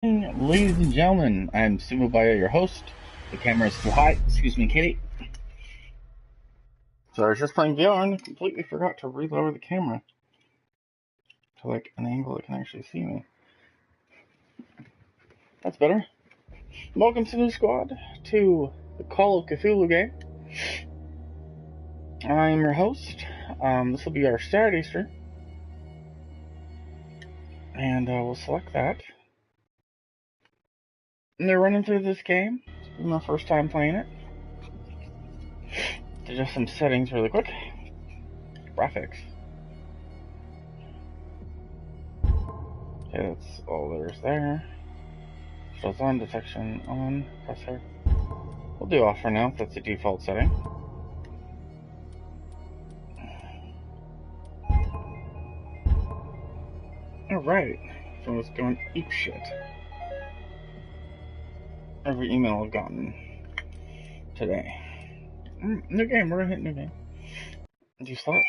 Ladies and gentlemen, I'm Sumo Baya, your host. The camera is too high. Excuse me, Kitty. So I was just playing VR and completely forgot to relower the camera to like an angle that can actually see me. That's better. Welcome to New Squad, to the Call of Cthulhu game. I'm your host. This will be our Saturday stream. And we'll select that. And they're running through this game. This is my first time playing it. So just some settings really quick. Graphics. Okay, that's all there's there. Shows on, detection on, press here. We'll do off for now, that's the default setting. Alright, so it's going ape shit. Every email I've gotten today. New game, we're gonna hit new game. Do you slot?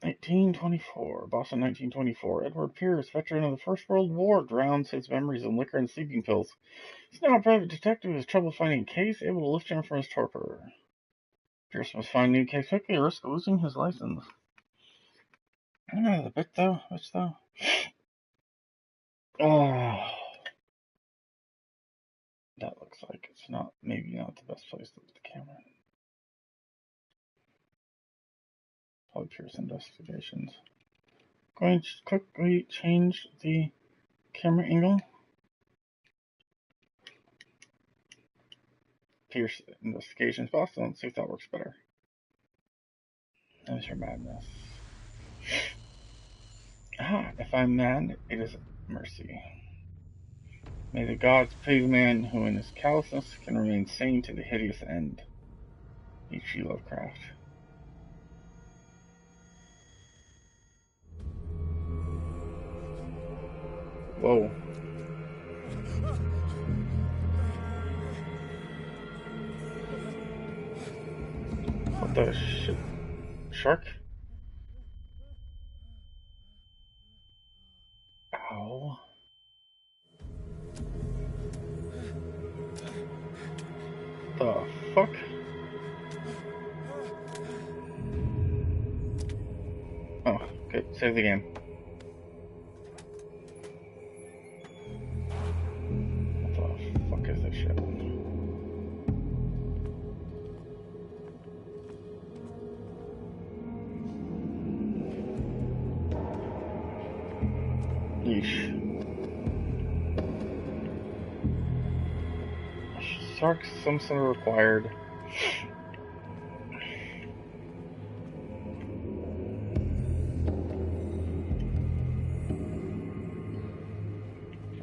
1924, Boston 1924. Edward Pierce, veteran of the First World War, drowns his memories in liquor and sleeping pills. He's now a private detective who has trouble finding a case, able to lift him from his torpor. Pierce must find a new case quickly or risk losing his license. I don't know the bit though, which though? Oh, that looks like it's not, maybe not the best place to put the camera. Probably Pierce Investigations. Going to quickly change the camera angle. Pierce Investigations, Boston. Let's see if that works better. There's your madness. If I'm mad, it is mercy. May the gods pity the man who in his callousness can remain sane to the hideous end. H.G. Lovecraft. Whoa. What the shit? Shark? Ow. The fuck? Oh, okay, save the game. What the fuck is this shit? Yeesh. Sharks, some sort of required.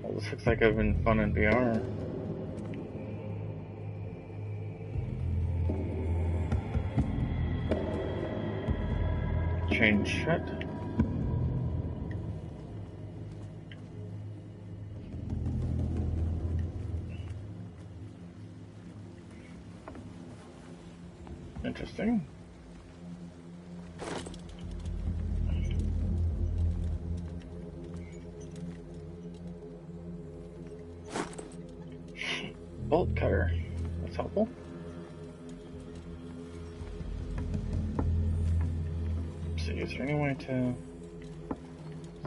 Well, this looks like I've been fun in VR. Change shut. Interesting. Bolt cutter. That's helpful. Let's see, is there any way to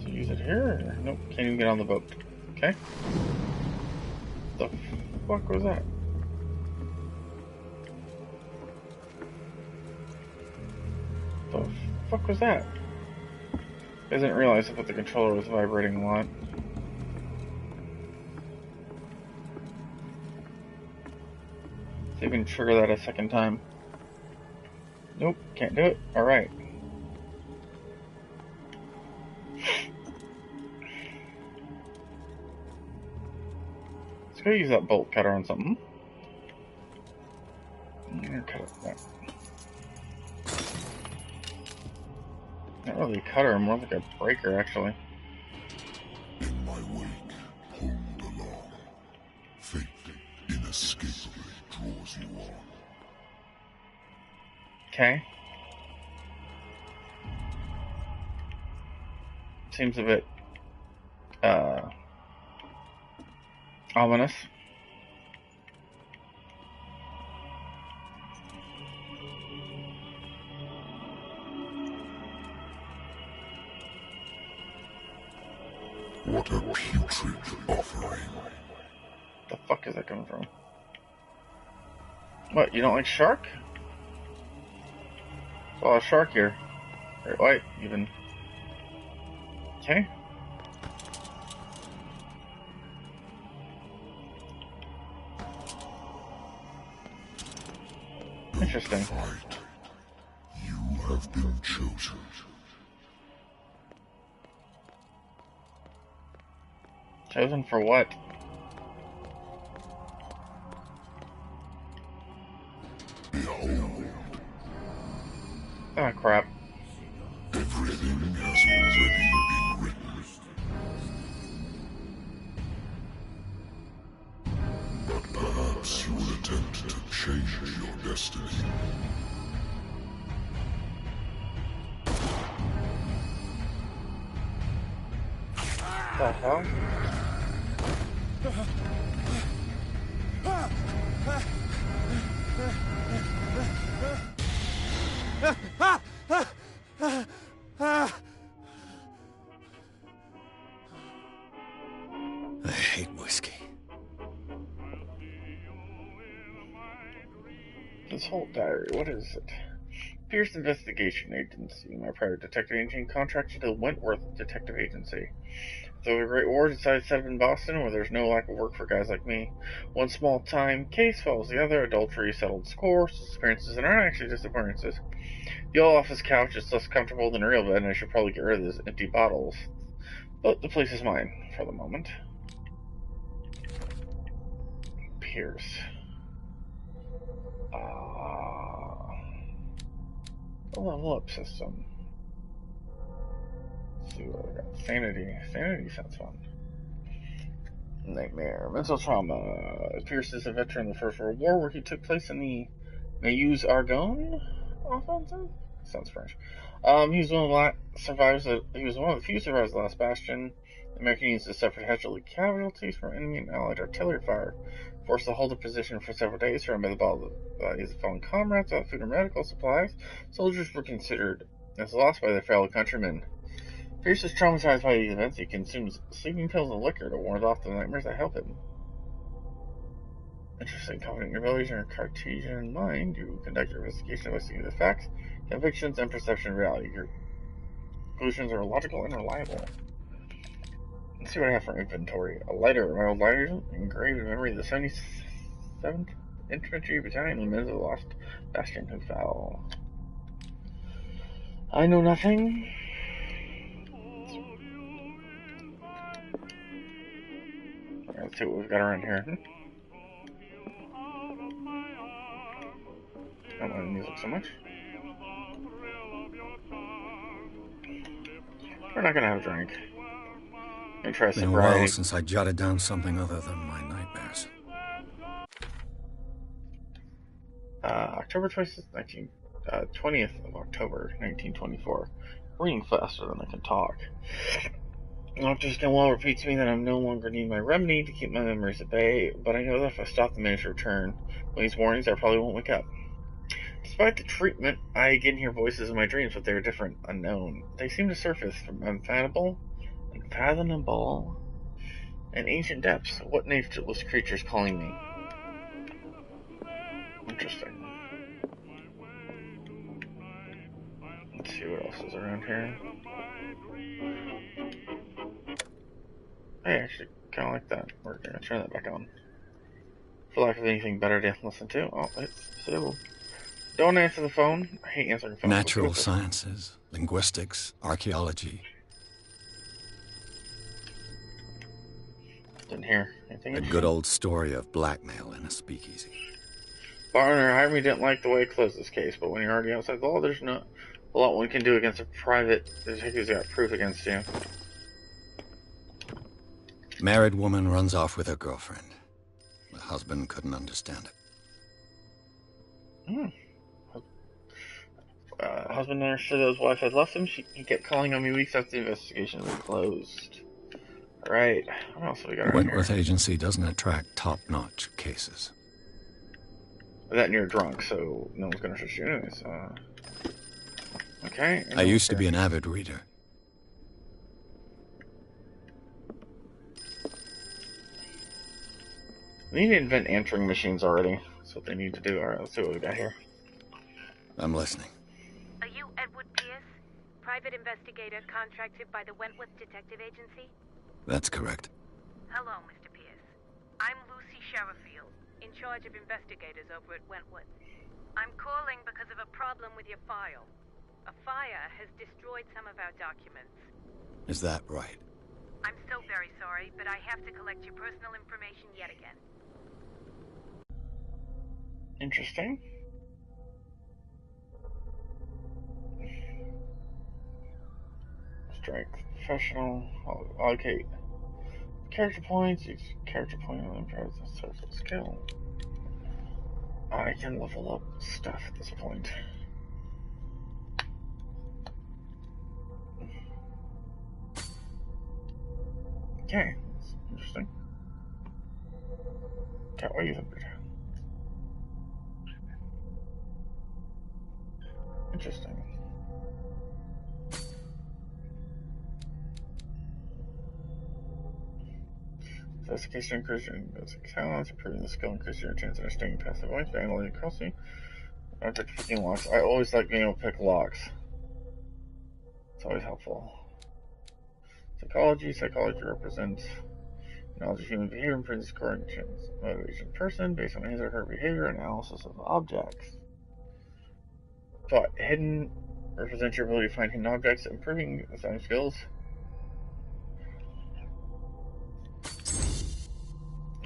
use it here? Or? Nope, can't even get on the boat. Okay. The fuck was that? The fuck was that? I didn't realize that the controller was vibrating a lot. See if we can trigger that a second time. Nope, can't do it. Alright. Let's go use that bolt cutter on something. I'm gonna cut it back. Not really a cutter, more like a breaker, actually. In my wake, hold along. Fate inescapably draws you on. Okay. Seems a bit, Ominous. What a putrid offering. The fuck is that coming from? What, you don't like shark? Saw a shark here. Great white, even. Okay. Interesting. Fight. You have been chosen. Chosen for what? Behold, Ah, crap. everything has already been written. But perhaps you will attempt to change your destiny. What the hell? I hate whiskey. This whole diary, what is it? Pierce Investigation Agency. My private detective agent contracted to the Wentworth Detective Agency. So the Great War decided to set up in Boston, where there's no lack of work for guys like me. One small-time case follows the other. Adultery settled score, disappearances, and aren't actually disappearances. The old office couch is less comfortable than a real bed, and I should probably get rid of those empty bottles. But the place is mine, for the moment. Pierce. A level up system. Let's see what I got. Sanity. Sanity sounds fun. Nightmare. Mental trauma. Pierce is a veteran of the First World War, where he took place in the Meuse Argonne offensive. Sounds French. He was one of the few survivors of the last bastion. The American units suffered casualty casualties from enemy and allied artillery fire, forced to hold a position for several days, surrounded by the bodies of fallen comrades without food or medical supplies. Soldiers were considered as lost by their fellow countrymen. Pierce is traumatized by these events. He consumes sleeping pills and liquor to ward off the nightmares that help him. Interesting. Confident in your abilities and your Cartesian mind, you conduct your investigation, investigating the facts, convictions, and perception of reality. Your conclusions are logical and reliable. Let's see what I have for inventory. A lighter. My old lighter engraved in memory of the 77th Infantry Battalion in the midst of the lost bastion who fell. I know nothing. Let's see what we've got around here. I don't mind the music so much. We're not gonna have a drink. Gonna try Been a sobriety. while since I jotted down something other than my nightmares. October 20th, 20th of October, 1924. Reading faster than I can talk. Dr. Stonewall repeats to me that I no longer need my remedy to keep my memories at bay, but I know that if I stop the minute's return, with these warnings, I probably won't wake up. Despite the treatment, I again hear voices in my dreams, but they are different, unknown. They seem to surface from unfathomable, and ancient depths. What nameless creatures calling me? Interesting. Let's see what else is around here. I actually kind of like that. We're going to turn that back on. For lack of anything better to listen to. Oh, it's disabled. Don't answer the phone. I hate answering phones. Natural sciences, linguistics, archaeology. Didn't hear anything. A good old story of blackmail in a speakeasy. Barner hired me didn't like the way it closed this case, but when you're already outside the law, there's not a lot one can do against a private detective who's got proof against you. Married woman runs off with her girlfriend. The husband couldn't understand it. Husband understood that his wife had left him. He kept calling on me weeks after the investigation was closed. Right. What else have we got The around here? Wentworth Agency doesn't attract top-notch cases. That and you're drunk, so no one's gonna trust you anyways. Okay. I used to be an avid reader. They need to invent answering machines already. That's what they need to do. Alright, let's see what we got here. I'm listening. Are you Edward Pierce, private investigator contracted by the Wentworth Detective Agency? That's correct. Hello, Mr. Pierce. I'm Lucy Sherrifield, in charge of investigators over at Wentworth. I'm calling because of a problem with your file. A fire has destroyed some of our documents. Is that right? I'm so very sorry, but I have to collect your personal information yet again. Interesting. Strength, professional, allocate character points, use character point on improve the social skill. I can level up stuff at this point. Okay, that's interesting. Okay, what do you think? Interesting. Sophistication increasing basic talents, improving the skill, increasing your chance of staying passive points by analyzing crossing. After picking locks, I always like being able to pick locks. It's always helpful. Psychology represents knowledge of human behavior and predicts scoring chance motivation person based on his or her behavior and analysis of objects. Thought hidden represents your ability to find hidden objects, improving assigning skills.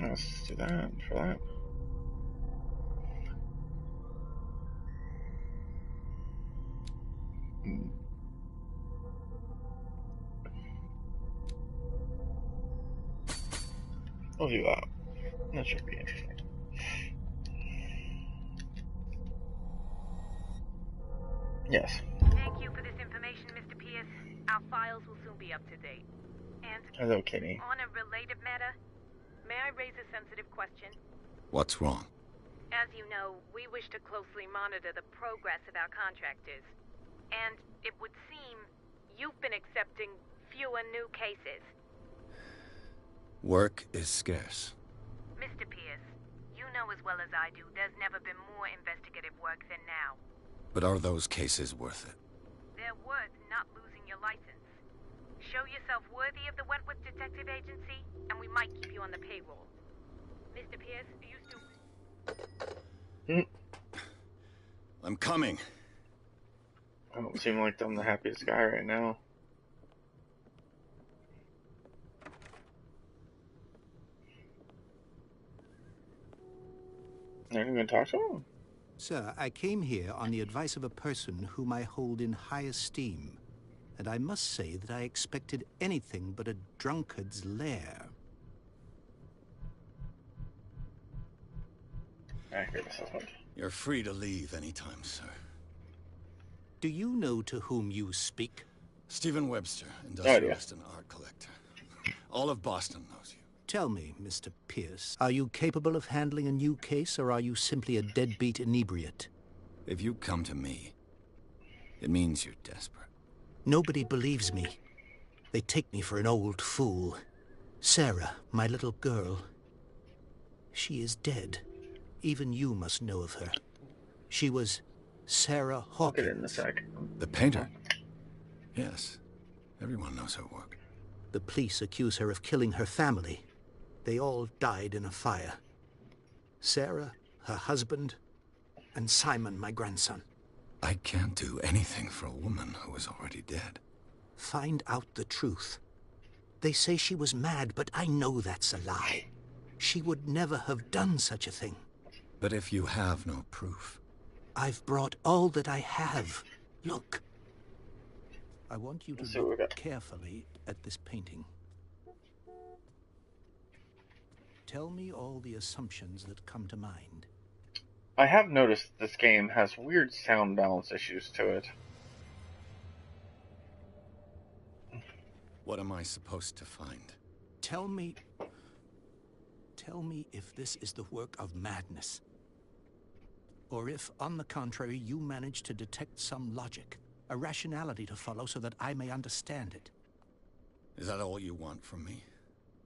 Let's do that for that. We'll do that. That should be interesting. Yes. Thank you for this information, Mr. Pierce. Our files will soon be up to date. And Hello, Kitty. on a related matter, may I raise a sensitive question? What's wrong? As you know, we wish to closely monitor the progress of our contractors. And it would seem you've been accepting fewer new cases. Work is scarce. Mr. Pierce, you know as well as I do there's never been more investigative work than now. But are those cases worth it? They're worth not losing your license. Show yourself worthy of the Wentworth Detective Agency, and we might keep you on the payroll. Mr. Pierce, are you still... I'm coming. I don't seem like I'm the happiest guy right now. Are you going to talk to him? Sir, I came here on the advice of a person whom I hold in high esteem, and I must say that I expected anything but a drunkard's lair. I hear this one. You're free to leave anytime, sir. Do you know to whom you speak? Stephen Webster, industrialist and art collector. All of Boston knows you. Tell me, Mr. Pierce, are you capable of handling a new case, or are you simply a deadbeat inebriate? If you come to me, it means you're desperate. Nobody believes me. They take me for an old fool. Sarah, my little girl, she is dead. Even you must know of her. She was Sarah Hawkins. I'll get it in a sec. The painter? Yes. Everyone knows her work. The police accuse her of killing her family. They all died in a fire. Sarah, her husband, and Simon, my grandson. I can't do anything for a woman who is already dead. Find out the truth. They say she was mad, but I know that's a lie. She would never have done such a thing. But if you have no proof... I've brought all that I have. Look. I want you to look carefully at this painting. Tell me all the assumptions that come to mind. I have noticed this game has weird sound balance issues to it. What am I supposed to find? Tell me if this is the work of madness. Or if, on the contrary, you manage to detect some logic, a rationality to follow so that I may understand it. Is that all you want from me?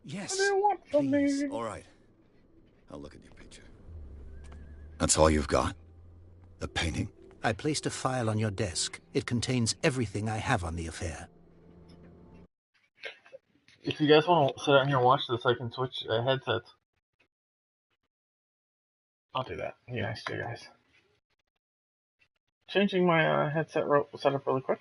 What do Yes, you want from please. me? All right. I'll look at your picture. That's all you've got? The painting? I placed a file on your desk. It contains everything I have on the affair. If you guys want to sit out here and watch this, I can switch headsets. I'll do that. Be nice to you guys. Changing my headset setup really quick.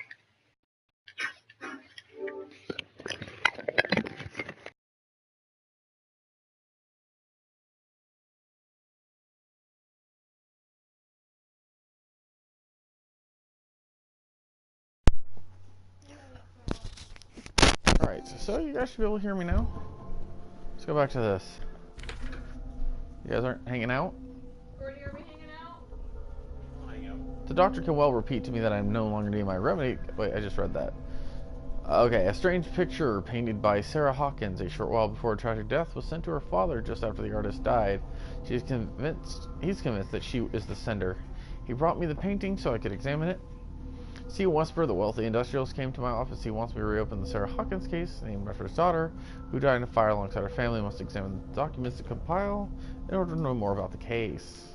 Alright, so you guys should be able to hear me now. Let's go back to this. You guys aren't hanging out? Gordy, are we hanging out? I'll hang out. The doctor can well repeat to me that I'm no longer needing my remedy. Wait, I just read that. Okay, a strange picture painted by Sarah Hawkins a short while before her tragic death was sent to her father just after the artist died. He's convinced that she is the sender. He brought me the painting so I could examine it. C. Wesper, the wealthy industrialist, came to my office. He wants me to reopen the Sarah Hawkins case, named after his daughter, who died in a fire alongside her family. Must examine the documents to compile in order to know more about the case.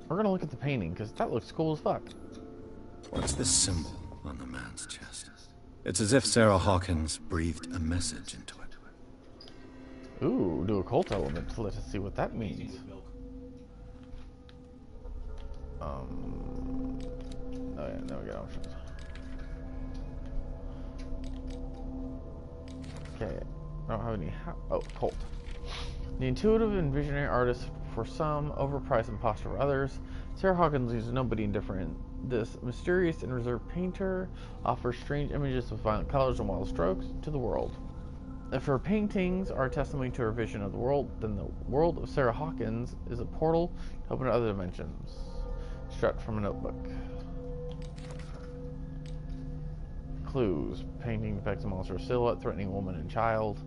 We're gonna look at the painting, because that looks cool as fuck. What's this symbol on the man's chest? It's as if Sarah Hawkins breathed a message into it. Ooh, do a cult element. Let us see what that means. Oh yeah, now we got options. Okay, I don't have any. Oh, cult. The intuitive and visionary artist for some, overpriced imposter for others. Sarah Hawkins leaves nobody indifferent. This mysterious and reserved painter offers strange images with violent colors and wild strokes to the world. If her paintings are a testimony to her vision of the world, then the world of Sarah Hawkins is a portal to open to other dimensions. Extract from a notebook. Clues. Painting depicts a monstrous silhouette threatening a woman and child.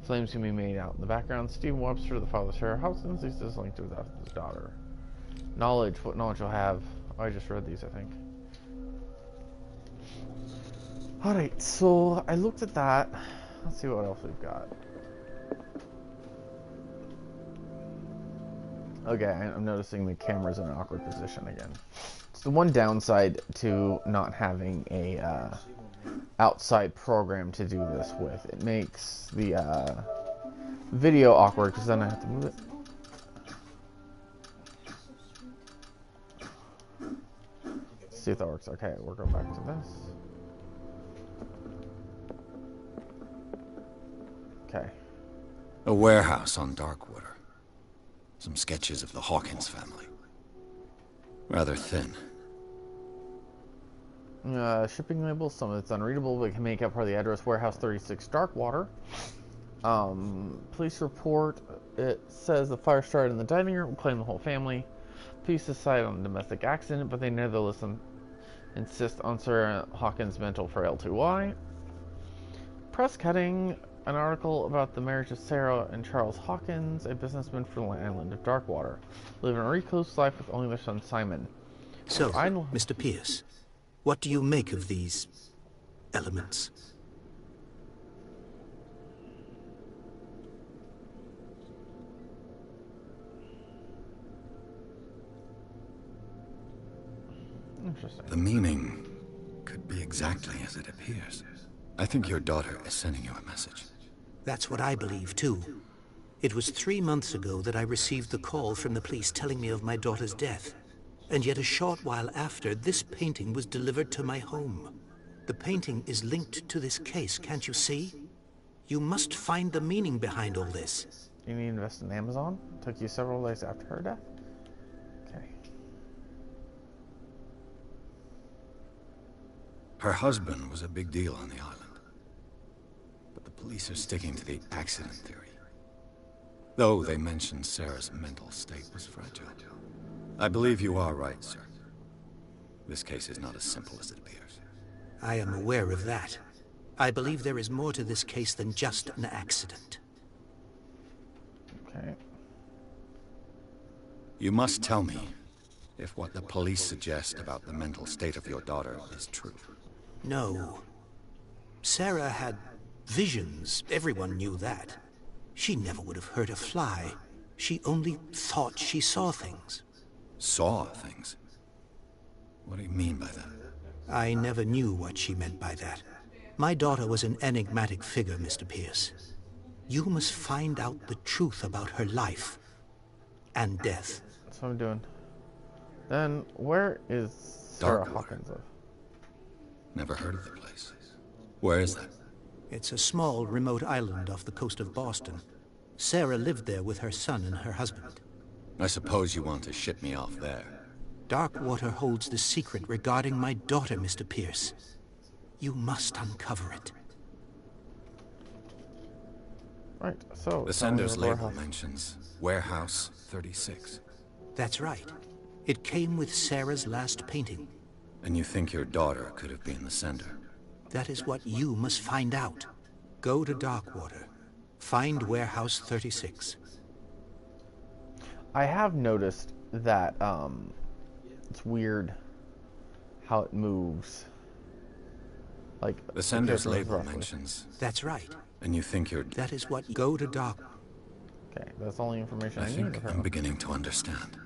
Flames can be made out in the background. Stephen Webster, the father of Sarah Hawkins, leaves this link to his daughter. Knowledge. What knowledge you'll have. Oh, I just read these, I think. Alright, so I looked at that. Let's see what else we've got. Okay, I'm noticing the camera's in an awkward position again. It's the one downside to not having a outside program to do this with. It makes the video awkward because then I have to move it. Let's see if that works. Okay, we're going back to this. Okay. A warehouse on Darkwater. Some sketches of the Hawkins family. Rather thin. Shipping labels, some of it's unreadable, but can make out part of the address. Warehouse 36 Darkwater. Police report, it says the fire started in the dining room, claimed the whole family. Police decide on a domestic accident, but they nevertheless insist on Sarah Hawkins' mental frailty. Why? Press cutting, an article about the marriage of Sarah and Charles Hawkins, a businessman from the island of Darkwater, living a recluse life with only their son Simon. So, Mr. Pierce, what do you make of these elements? Interesting. The meaning could be exactly as it appears. I think your daughter is sending you a message. That's what I believe, too. It was 3 months ago that I received the call from the police telling me of my daughter's death. And yet a short while after, this painting was delivered to my home. The painting is linked to this case, can't you see? You must find the meaning behind all this. You need to invest in Amazon? It took you several days after her death? Okay. Her husband was a big deal on the island. But the police are sticking to the accident theory. Though they mentioned Sarah's mental state was fragile. I believe you are right, sir. This case is not as simple as it appears. I am aware of that. I believe there is more to this case than just an accident. Okay. You must tell me if what the police suggest about the mental state of your daughter is true. No. Sarah had visions. Everyone knew that. She never would have hurt a fly. She only thought she saw things. Saw things? What do you mean by that? I never knew what she meant by that. My daughter was an enigmatic figure, Mr. Pierce. You must find out the truth about her life and death. That's what I'm doing. Then, where is Sarah Darkwater. Hawkins? Never heard of the place. Where is that? It's a small, remote island off the coast of Boston. Sarah lived there with her son and her husband. I suppose you want to ship me off there. Darkwater holds the secret regarding my daughter, Mr. Pierce. You must uncover it. Right, so... The sender's label mentions Warehouse 36. That's right. It came with Sarah's last painting. And you think your daughter could have been the sender? That is what you must find out. Go to Darkwater. Find Warehouse 36. I have noticed that, it's weird how it moves. Like, The sender's because of label roughly. mentions. That's right. And you think you're... That is what... Go to Dark... Okay, that's all the information I I need. think I'm beginning to understand.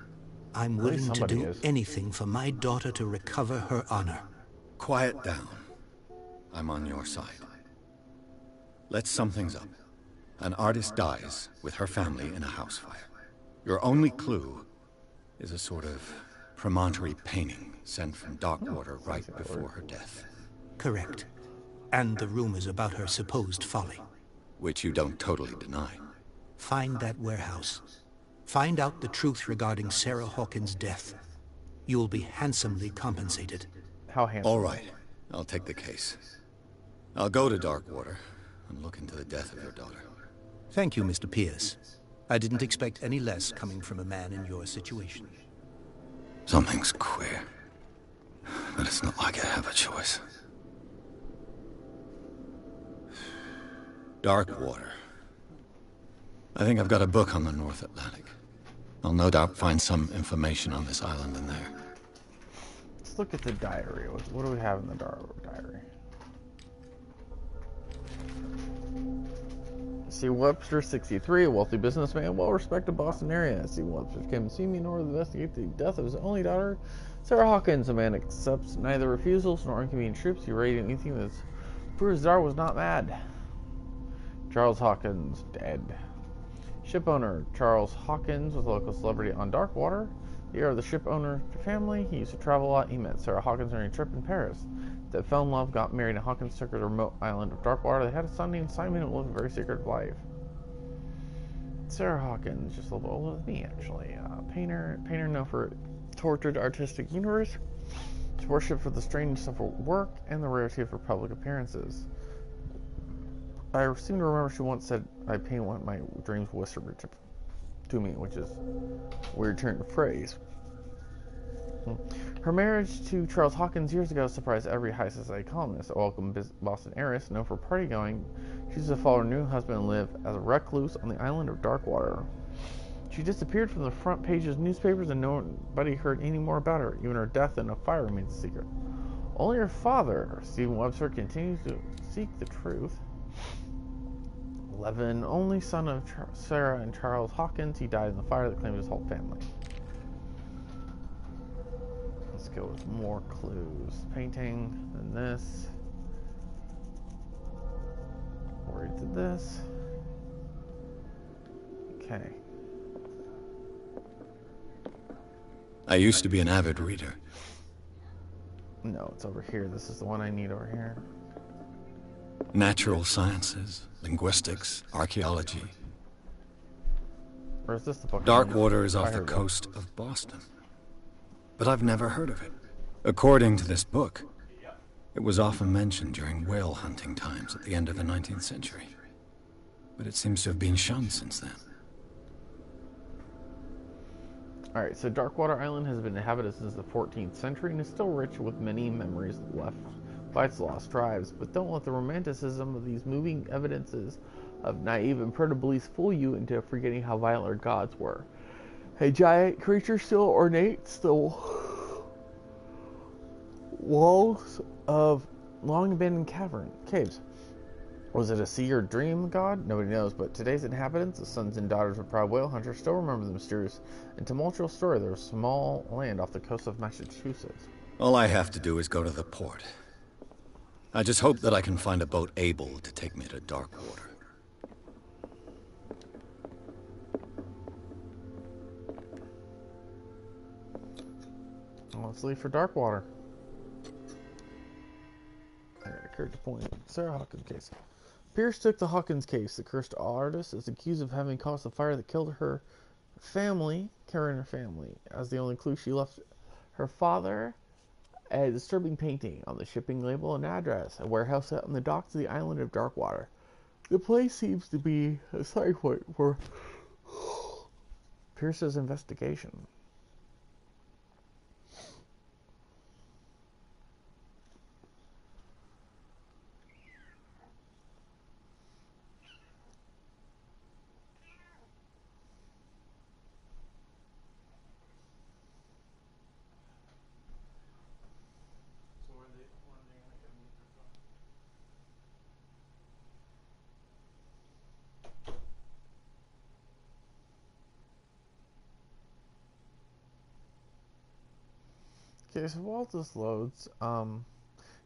I'm At least willing to somebody do is. anything for my daughter to recover her honor. Quiet down. I'm on your side. Let's sum things up. An artist dies with her family in a house fire. Your only clue is a sort of promontory painting sent from Darkwater right before her death. Correct. And the rumors about her supposed folly. Which you don't totally deny. Find that warehouse. Find out the truth regarding Sarah Hawkins' death. You'll be handsomely compensated. How handsome. All right, I'll take the case. I'll go to Darkwater and look into the death of your daughter. Thank you, Mr. Pierce. I didn't expect any less coming from a man in your situation. Something's queer. But it's not like I have a choice. Darkwater. I think I've got a book on the North Atlantic. I'll no doubt find some information on this island in there. Let's look at the diary. What do we have in the diary? C. Webster, 63, a wealthy businessman, well-respected Boston area. C. Webster came to see me in order to investigate the death of his only daughter, Sarah Hawkins. A man accepts neither refusals nor inconvenient troops. He rated anything that proves his daughter was not mad. Charles Hawkins, dead. Ship owner Charles Hawkins was a local celebrity on Darkwater. The heir of the ship owner family, he used to travel a lot. He met Sarah Hawkins during a trip in Paris. They fell in love, got married, and Hawkins took her to a remote island of Darkwater. They had a son named Simon who lived a very secretive life. Sarah Hawkins, just a little older than me, actually. Painter known for tortured artistic universe. She's worshipped for the strangeness of her work and the rarity of her public appearances. I seem to remember she once said, I paint what my dreams whispered to me, which is a weird turn of phrase. Her marriage to Charles Hawkins years ago surprised every high society columnist. A welcome Boston heiress known for party going, she used to follow her new husband and live as a recluse on the island of Darkwater. She disappeared from the front pages of newspapers and nobody heard any more about her. Even her death in a fire remains a secret. Only her father, Stephen Webster, continues to seek the truth. 11, only son of Sarah and Charles Hawkins. He died in the fire that claimed his whole family. Let's go with more clues. Painting, then this. Where did this? Okay. I used to be an avid reader. No, it's over here. This is the one I need over here. Natural sciences, linguistics, archaeology. Or is this the book? Darkwater is I off the heard coast of Boston. But I've never heard of it. According to this book, it was often mentioned during whale hunting times at the end of the 19th century. But it seems to have been shunned since then. Alright, so Darkwater Island has been inhabited since the 14th century and is still rich with many memories left fights the lost tribes, but don't let the romanticism of these moving evidences of naive and primitive beliefs fool you into forgetting how violent our gods were. A giant creature still ornates the walls of long abandoned caves. Was it a sea or dream god? Nobody knows, but today's inhabitants, the sons and daughters of proud whale hunters, still remember the mysterious and tumultuous story of their small land off the coast of Massachusetts. All I have to do is go to the port. I just hope that I can find a boat able to take me to Darkwater. Well, let's leave for Darkwater. I got a character point. Sarah Hawkins case. Pierce took the Hawkins case. The cursed artist is accused of having caused the fire that killed her family, Karen and her family. As the only clue, she left her father a disturbing painting on the shipping label and address, a warehouse set on the docks of the island of Darkwater. The place seems to be a side point for Pierce's investigation. Okay, so while this loads,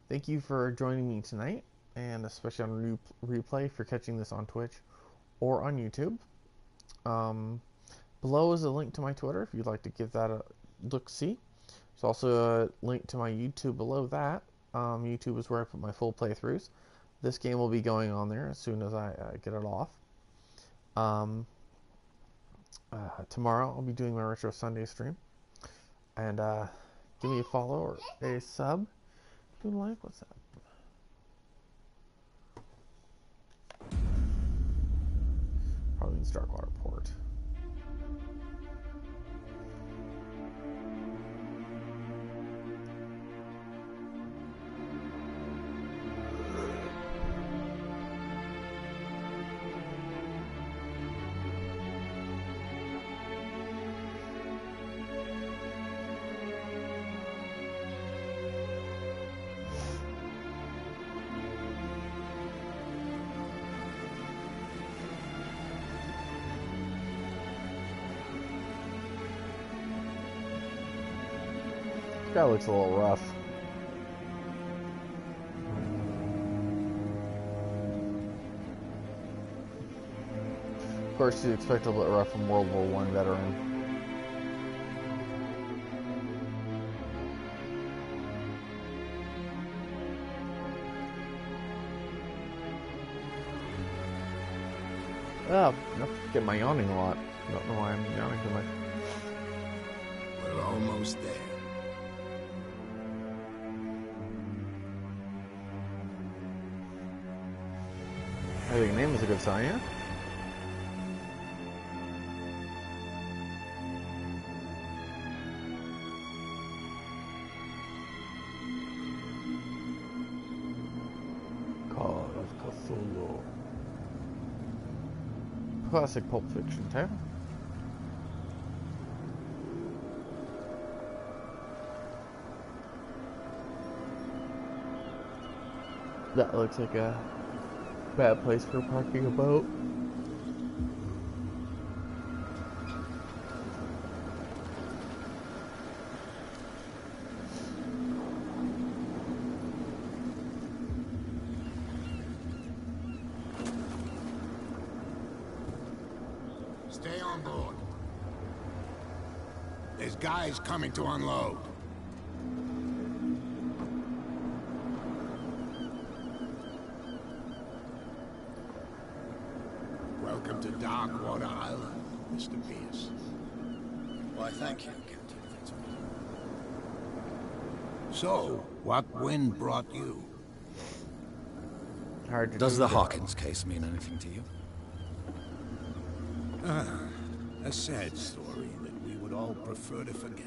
thank you for joining me tonight, and especially on replay for catching this on Twitch or on YouTube. Below is a link to my Twitter if you'd like to give that a look-see. There's also a link to my YouTube below that. YouTube is where I put my full playthroughs. This game will be going on there as soon as I get it off. Tomorrow I'll be doing my Retro Sunday stream. And give me a follow or a sub. Do a like, what's that? Probably in Darkwater Port. This guy looks a little rough. Of course, you'd expect a little rough from World War I veteran. Oh, I get my yawning a lot. I don't know why I'm yawning too much. We're almost there. I think name is a good sign, yeah? Call of Cthulhu. Classic Pulp Fiction tale. That looks like a bad place for parking a boat. Stay on board. There's guys coming to unload. Welcome to Darkwater Island, Mr. Pierce. Why, thank you, Captain. So, what wind brought you? Hard to Does do the that. Hawkins case mean anything to you? A sad story that we would all prefer to forget.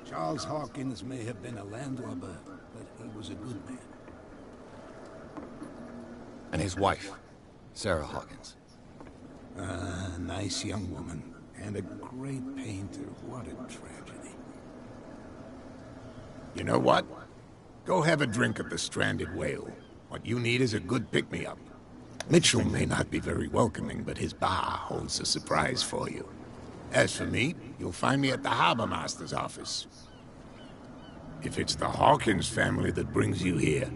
Charles Hawkins may have been a landlubber, but he was a good man. and his wife, Sarah Hawkins. Nice young woman. And a great painter. What a tragedy. You know what? Go have a drink at the Stranded Whale. What you need is a good pick-me-up. Mitchell may not be very welcoming, but his bar holds a surprise for you. As for me, you'll find me at the Harbor Master's office. If it's the Hawkins family that brings you here,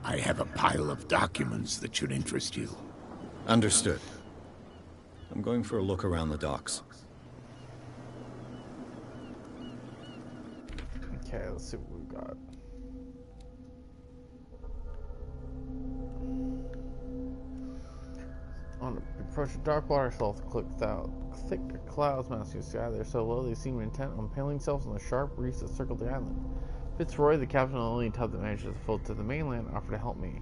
I have a pile of documents that should interest you. Understood. I'm going for a look around the docks. Okay, let's see what we've got. On the approach of dark water, thick clouds masking the sky. They're so low they seem intent on impaling themselves on the sharp reefs that circle the island. Fitzroy, the captain of the only tug that manages to float to the mainland, offered to help me.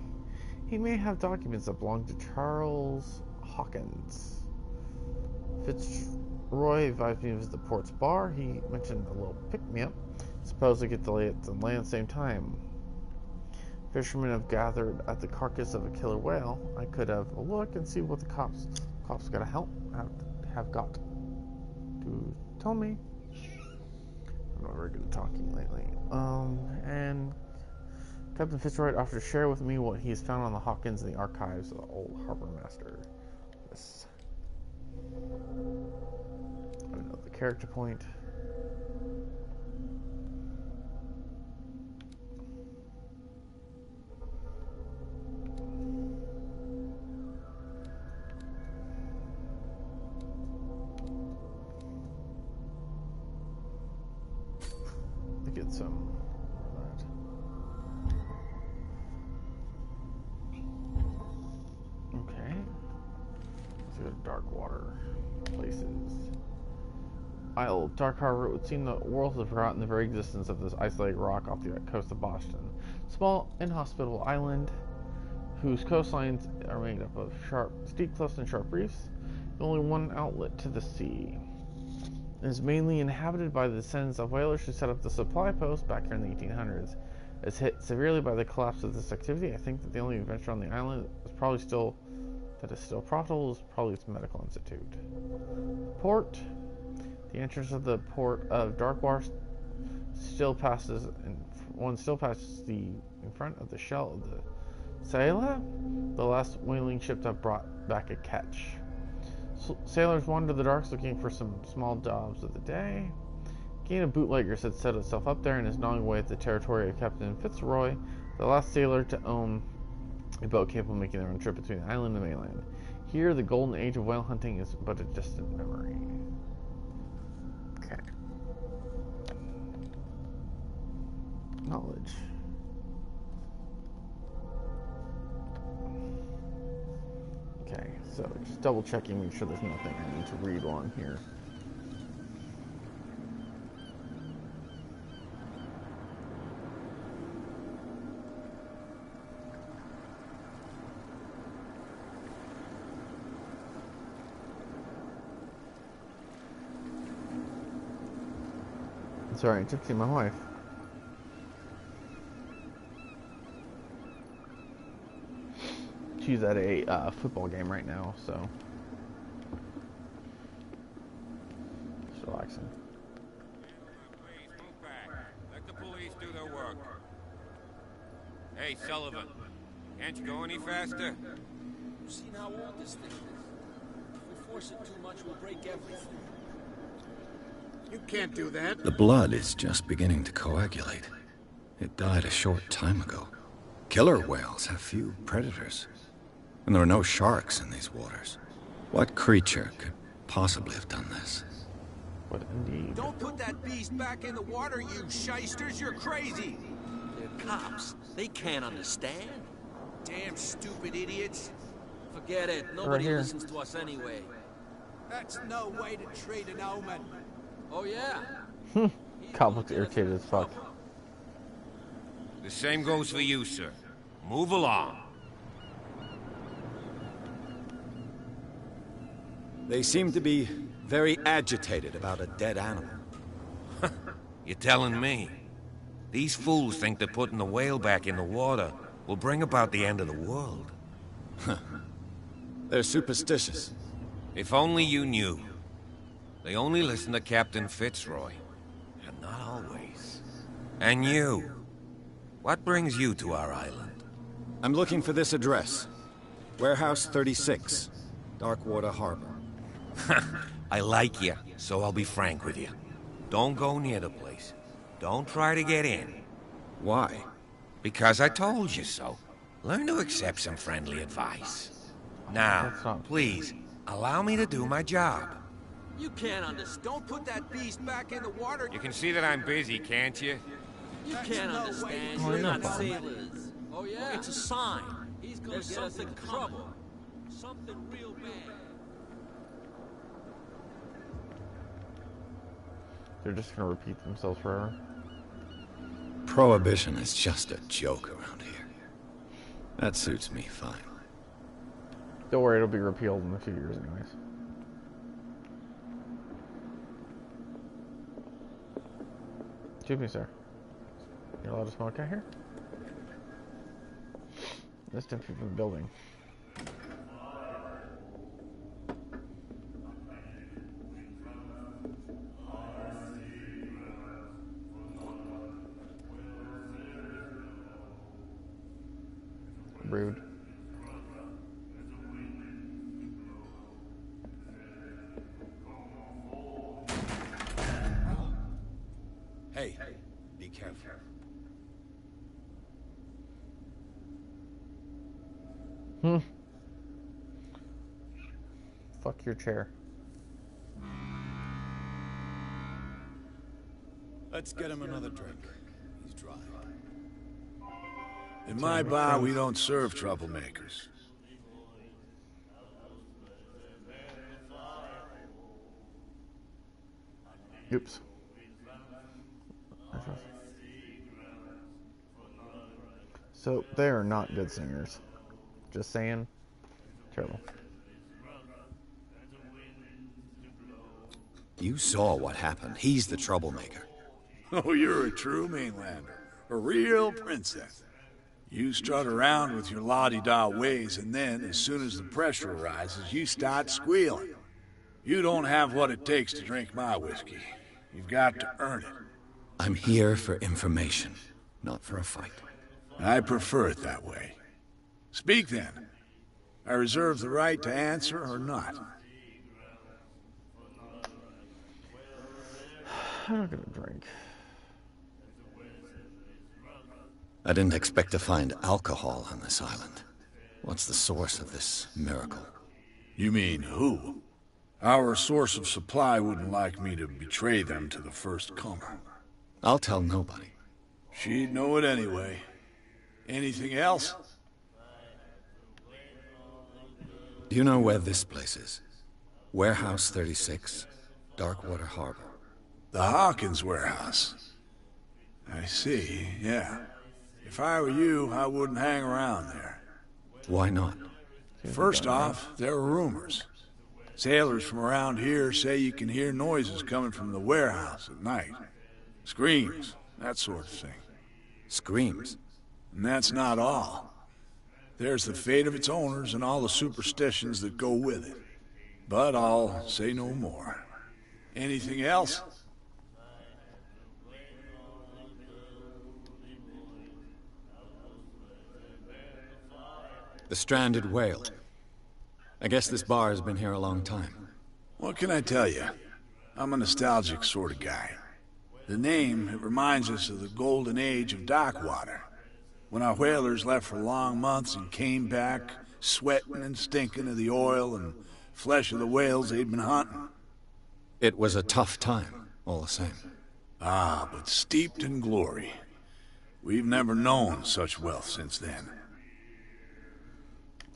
He may have documents that belong to Charles Hawkins. Fitzroy advised me to visit the port's bar. He mentioned a little pick-me-up. Suppose I get to lay at the land at the same time. Fishermen have gathered at the carcass of a killer whale. I could have a look and see what the cops gotta have got to tell me. I'm not very good at talking lately. And Captain Fitzroy offered to share with me what he has found on the Hawkins in the archives of the old harbor master. This. Another character point. Get some of that. Okay. Let's go to dark water places. Isle of Dark Harbor. It would seem the world has forgotten the very existence of this isolated rock off the coast of Boston. Small, inhospitable island whose coastlines are made up of steep cliffs and sharp reefs. Only one outlet to the sea. It is mainly inhabited by the descendants of whalers who set up the supply post back here in the 1800s. As hit severely by the collapse of this activity, I think that the only venture on the island is still profitable is probably its medical institute. Port. The entrance of the port of Darkwater still passes in front of the shell of the Sailor, the last whaling ship that brought back a catch. Sailors wander the docks looking for some small jobs of the day. A gang of bootleggers had set itself up there and is gnawing away at the territory of Captain Fitzroy, the last sailor to own a boat capable of making their own trip between the island and the mainland. Here, the golden age of whale hunting is but a distant memory. Okay. Knowledge. Okay, so just double checking, make sure there's nothing I need to read while I'm here. Sorry, I took to see my wife. She's at a football game right now, so just relaxing. Please move back. Let the police do their work. Hey, Sullivan, can't you go any faster? You've seen how old this thing is. If we force it too much, we'll break everything. You can't do that. The blood is just beginning to coagulate. It died a short time ago. Killer whales have few predators. And there are no sharks in these waters. What creature could possibly have done this? What indeed? Don't put that beast back in the water, you shysters! You're crazy! They're cops. They can't understand. Damn stupid idiots. Forget it. Nobody listens to us anyway. That's no way to treat an omen. Oh, yeah? Cop looks irritated as fuck. The same goes for you, sir. Move along. They seem to be very agitated about a dead animal. You're telling me? These fools think that putting the whale back in the water will bring about the end of the world. They're superstitious. If only you knew. They only listen to Captain Fitzroy. And not always. And you. What brings you to our island? I'm looking for this address. Warehouse 36, Darkwater Harbor. I like you, so I'll be frank with you. Don't go near the place. Don't try to get in. Why? Because I told you so. Learn to accept some friendly advice. Now, please, allow me to do my job. You can't understand. Don't put that beast back in the water. You can see that I'm busy, can't you? You can't understand. Oh, You're no not problem. sailors. Oh, yeah? It's a sign. He's gonna get us in trouble. Something real bad. They're just gonna repeat themselves forever. Prohibition is just a joke around here. That suits me fine. Don't worry, it'll be repealed in a few years anyways. Excuse me, sir. You're allowed to smoke out here? This tempts you from the building. Rude. Hey, be careful. Fuck your chair. Let's get him another drink. He's dry. In my bar, we don't serve troublemakers. Oops. So, they are not good singers. Just saying. Terrible. You saw what happened. He's the troublemaker. Oh, you're a true mainlander. A real princess. You strut around with your la-di-da ways, and then, as soon as the pressure arises, you start squealing. You don't have what it takes to drink my whiskey. You've got to earn it. I'm here for information, not for a fight. I prefer it that way. Speak then. I reserve the right to answer or not. I'm not gonna drink. I didn't expect to find alcohol on this island. What's the source of this miracle? You mean who? Our source of supply wouldn't like me to betray them to the first comer. I'll tell nobody. She'd know it anyway. Anything else? Do you know where this place is? Warehouse 36, Darkwater Harbor. The Hawkins warehouse. I see, yeah. If I were you, I wouldn't hang around there. Why not? First off, there are rumors. Sailors from around here say you can hear noises coming from the warehouse at night. Screams, that sort of thing. Screams? And that's not all. There's the fate of its owners and all the superstitions that go with it. But I'll say no more. Anything else? The stranded whale. I guess this bar has been here a long time. What can I tell you? I'm a nostalgic sort of guy. The name, it reminds us of the golden age of dockwater. When our whalers left for long months and came back, sweating and stinking of the oil and flesh of the whales they'd been hunting. It was a tough time, all the same. Ah, but steeped in glory. We've never known such wealth since then.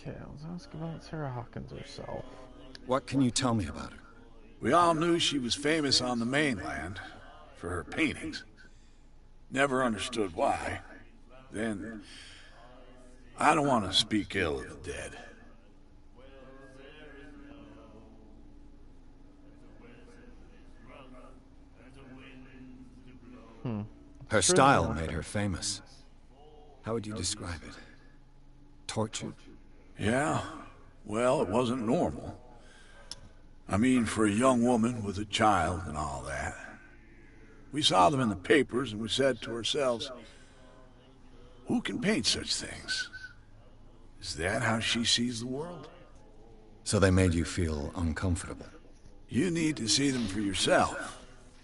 Okay, let's ask about Sarah Hawkins herself. What can you tell me about her? We all knew she was famous on the mainland for her paintings. Never understood why. Then, I don't want to speak ill of the dead. Her style made her famous. How would you describe it? Tortured? Yeah, Well, it wasn't normal. I mean, for a young woman with a child and all that. We saw them in the papers and we said to ourselves, who can paint such things? Is that how she sees the world? So they made you feel uncomfortable? You need to see them for yourself.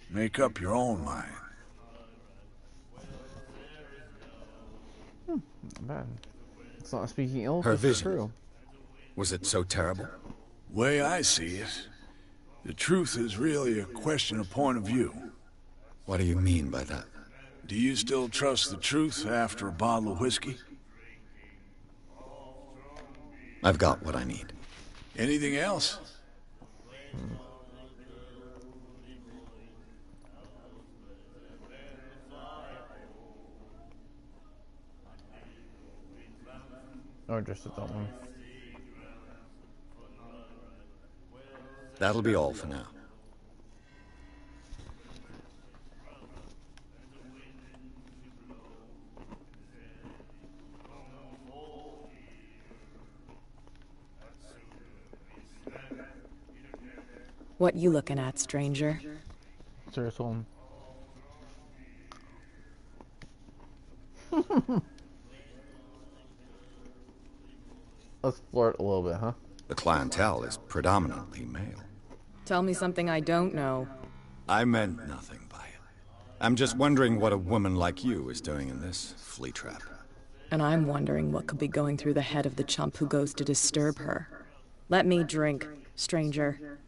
Make up your own mind. Not bad. It's not speaking ill. Her It's vision. true. Was it so terrible? Way I see it, the truth is really a question of point of view. What do you mean by that? Do you still trust the truth after a bottle of whiskey? I've got what I need. Anything else? Oh, just at that one. That'll be all for now. What you looking at, stranger? Serious one. Let's flirt a little bit, huh? The clientele is predominantly male. Tell me something I don't know. I meant nothing by it. I'm just wondering what a woman like you is doing in this flea trap. And I'm wondering what could be going through the head of the chump who goes to disturb her. Let me drink, stranger.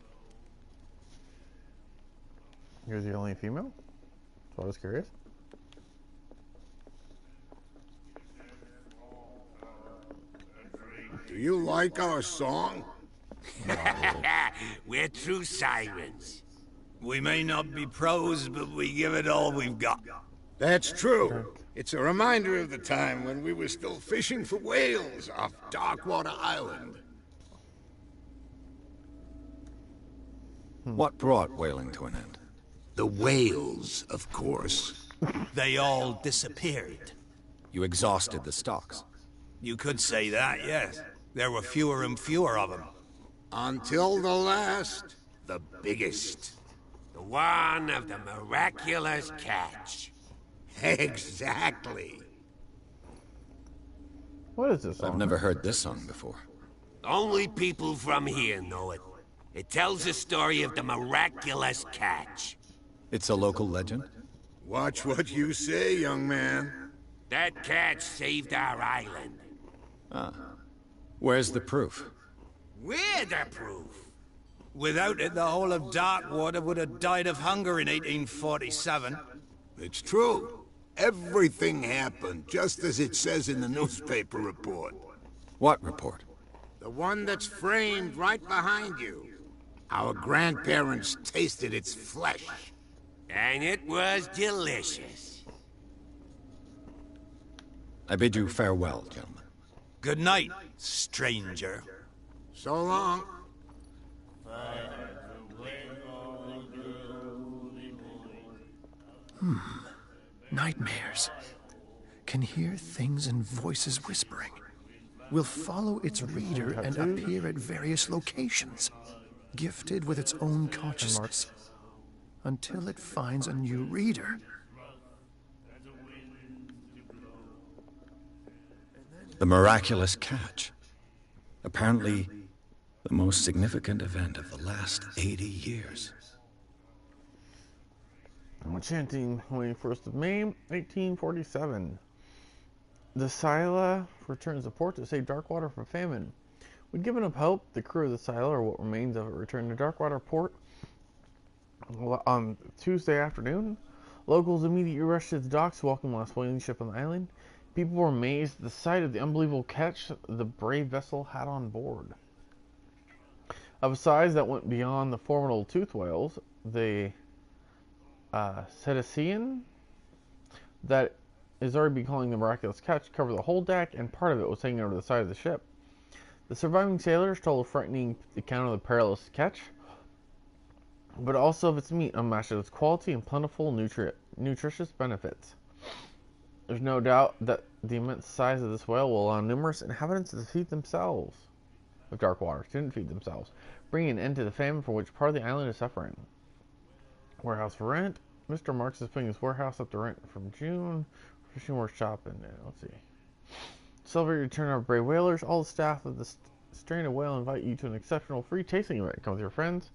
You're the only female? So I was curious. Do you like our song? We're true sirens. We may not be pros, but we give it all we've got. That's true. It's a reminder of the time when we were still fishing for whales off Darkwater Island. What brought whaling to an end? The whales, of course. They all disappeared. You exhausted the stocks. You could say that, yes. There were fewer and fewer of them. Until the last, the biggest. The one of the miraculous catch. Exactly. What is this song? I've never heard this song before. Only people from here know it. It tells the story of the miraculous catch. It's a local legend? Watch what you say, young man. That catch saved our island. Ah. Where's the proof? We're the proof. Without it, the whole of Darkwater would have died of hunger in 1847. It's true. Everything happened just as it says in the newspaper report. What report? The one that's framed right behind you. Our grandparents tasted its flesh. And it was delicious. I bid you farewell, gentlemen. Good night, stranger. So long. Nightmares. Can hear things and voices whispering. Will follow its reader and appear at various locations, gifted with its own consciousness, until it finds a new reader. The miraculous catch. Apparently, the most significant event of the last 80 years. Chanting 21st of May, 1847. The Scylla returns to port to save Darkwater from famine. When given up hope, the crew of the Scylla, or what remains of it, returned to Darkwater port on Tuesday afternoon. Locals immediately rushed to the docks to welcome the last whaling ship on the island. People were amazed at the sight of the unbelievable catch the brave vessel had on board. Of a size that went beyond the formidable toothed whales, the Cetacean, that is already calling the miraculous catch, covered the whole deck, and part of it was hanging over the side of the ship. The surviving sailors told a frightening account of the perilous catch, but also of its meat, unmatched of its quality and plentiful nutritious benefits. There's no doubt that the immense size of this whale will allow numerous inhabitants to feed themselves. of dark waters didn't feed themselves, bringing an end to the famine for which part of the island is suffering. Warehouse for rent. Mr. Marks is putting his warehouse up to rent from June. Fishing workshop and let's see. Celebrate the return of brave whalers. All the staff of the Stranded Whale invite you to an exceptional free tasting event. Come with your friends,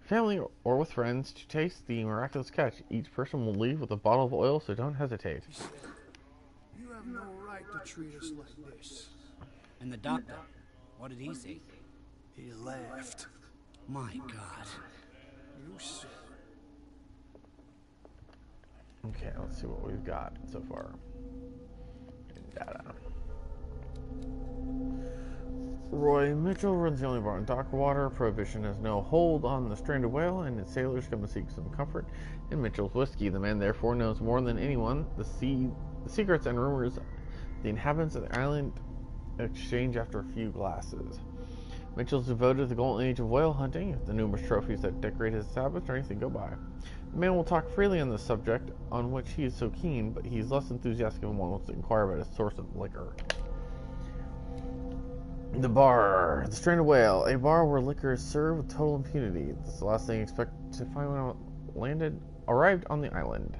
family, or with friends to taste the miraculous catch. Each person will leave with a bottle of oil, so don't hesitate. You have no right to treat us like this. And the doctor, what did he say? He laughed. My God. You said. Okay, let's see what we've got so far. Data. Roy Mitchell runs the only bar in Dockwater. Prohibition has no hold on the Stranded Whale, and its sailors come to seek some comfort in Mitchell's whiskey. The man, therefore, knows more than anyone the secrets and rumors the inhabitants of the island exchange after a few glasses. Mitchell's devoted to the golden age of whale hunting. The numerous trophies that decorate his establishment are anything to go by. The man will talk freely on this subject, on which he is so keen, but he is less enthusiastic when one wants to inquire about his source of liquor. The bar. The Stranded Whale. A bar where liquor is served with total impunity. That's the last thing you expect to find when arrived on the island.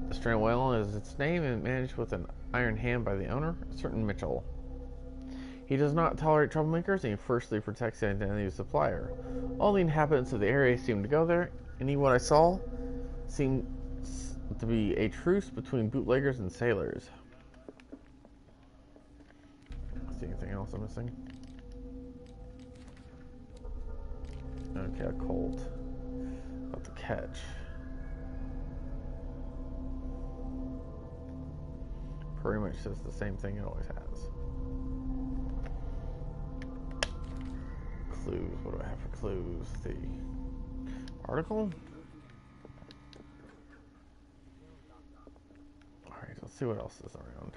The Stranded Whale is its name and managed with an iron hand by the owner, a certain Mitchell. He does not tolerate troublemakers, and he firstly protects the identity of the supplier. All the inhabitants of the area seem to go there. Any what I saw seemed to be a truce between bootleggers and sailors. See anything else I'm missing? Okay, a colt. About the catch. Pretty much says the same thing it always has. Clues. What do I have for clues? The article? Alright, let's see what else is around.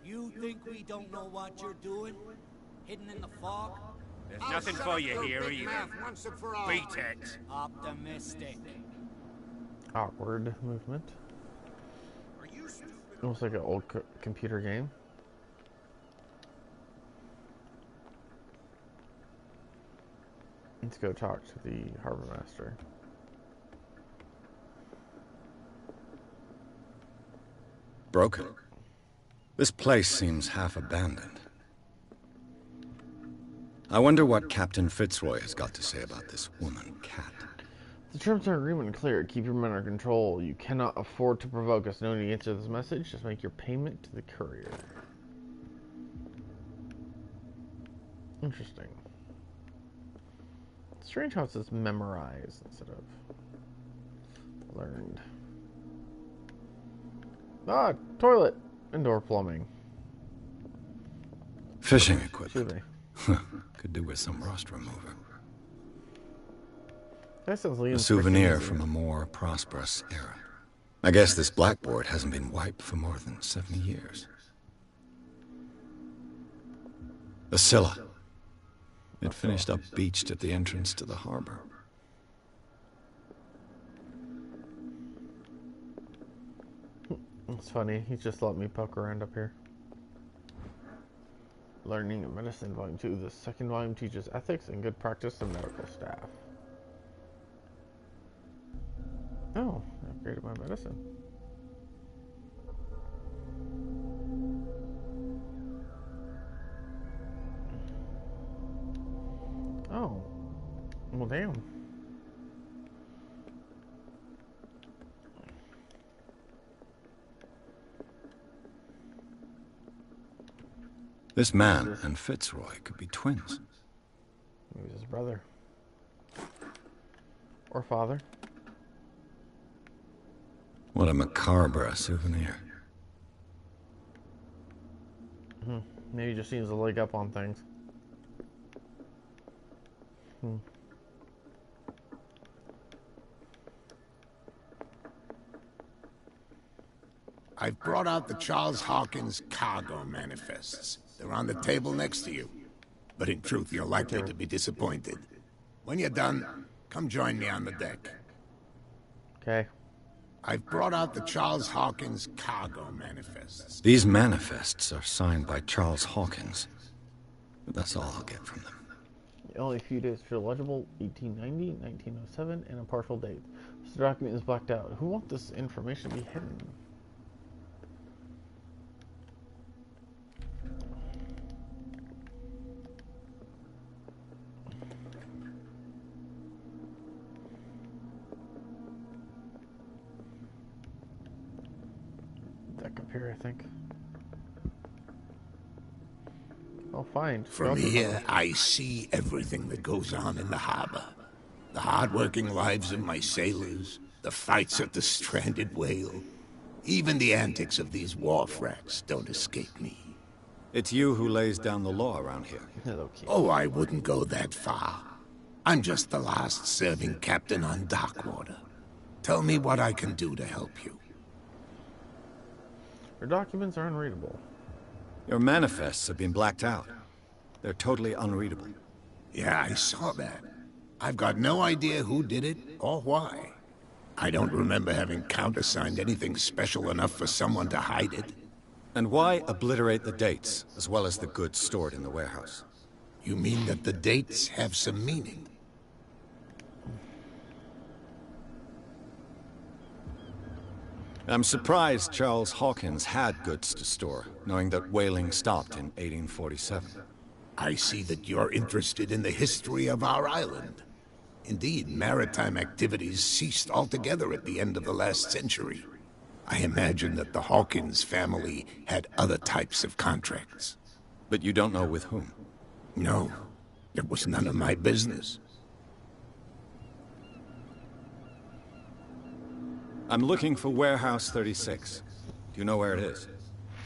You think we don't know what you're doing? Hidden in the fog? There's nothing for you here either. Beat it. Optimistic. Awkward movement. Almost like an old computer game. Let's go talk to the harbor master. Broken. This place seems half abandoned. I wonder what Captain Fitzroy has got to say about this woman, Cat. The terms of agreement are clear. Keep your men under control. You cannot afford to provoke us. No need to answer this message. Just make your payment to the courier. Interesting. Strange how it says memorize instead of learned. Ah, toilet. Indoor plumbing. Fishing equipment. Could do with some rust remover. A souvenir from a more prosperous era. I guess this blackboard hasn't been wiped for more than 70 years. The Scylla. It finished up beached at the entrance to the harbor. It's funny, he's just let me poke around up here. Learning of Medicine, Volume 2. The second volume teaches ethics and good practice to medical staff. Oh, I upgraded my medicine. Oh. Well, damn. This man and Fitzroy could be twins. Maybe his brother. Or father. What a macabre souvenir. Maybe he just needs a leg up on things. I've brought out the Charles Hawkins cargo manifests. They're on the table next to you. But in truth, you're likely to be disappointed. When you're done, come join me on the deck. Okay. I've brought out the Charles Hawkins cargo manifests. These manifests are signed by Charles Hawkins. But that's all I'll get from them. Only a few dates are legible: 1890, 1907, and a partial date. This document is blacked out. Who wants this information to be hidden? That could appear, I think. Oh, fine. From here, I see everything that goes on in the harbor. The hard-working lives of my sailors, the fights at the stranded whale. Even the antics of these wharf rats don't escape me. It's you who lays down the law around here. Oh, I wouldn't go that far. I'm just the last serving captain on Darkwater. Tell me what I can do to help you. Your documents are unreadable. Your manifests have been blacked out. They're totally unreadable. Yeah, I saw that. I've got no idea who did it or why. I don't remember having countersigned anything special enough for someone to hide it. And why obliterate the dates, as well as the goods stored in the warehouse? You mean that the dates have some meaning? I'm surprised Charles Hawkins had goods to store, knowing that whaling stopped in 1847. I see that you're interested in the history of our island. Indeed, maritime activities ceased altogether at the end of the last century. I imagine that the Hawkins family had other types of contracts. But you don't know with whom? No, it was none of my business. I'm looking for Warehouse 36. Do you know where it is?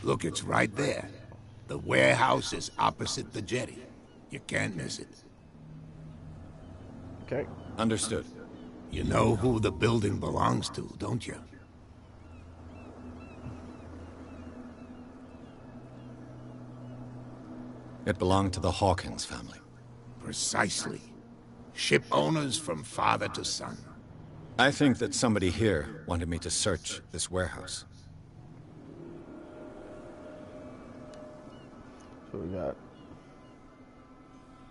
Look, it's right there. The warehouse is opposite the jetty. You can't miss it. Okay. Understood. You know who the building belongs to, don't you? It belonged to the Hawkins family. Precisely. Ship owners from father to son. I think that somebody here wanted me to search this warehouse. So we got...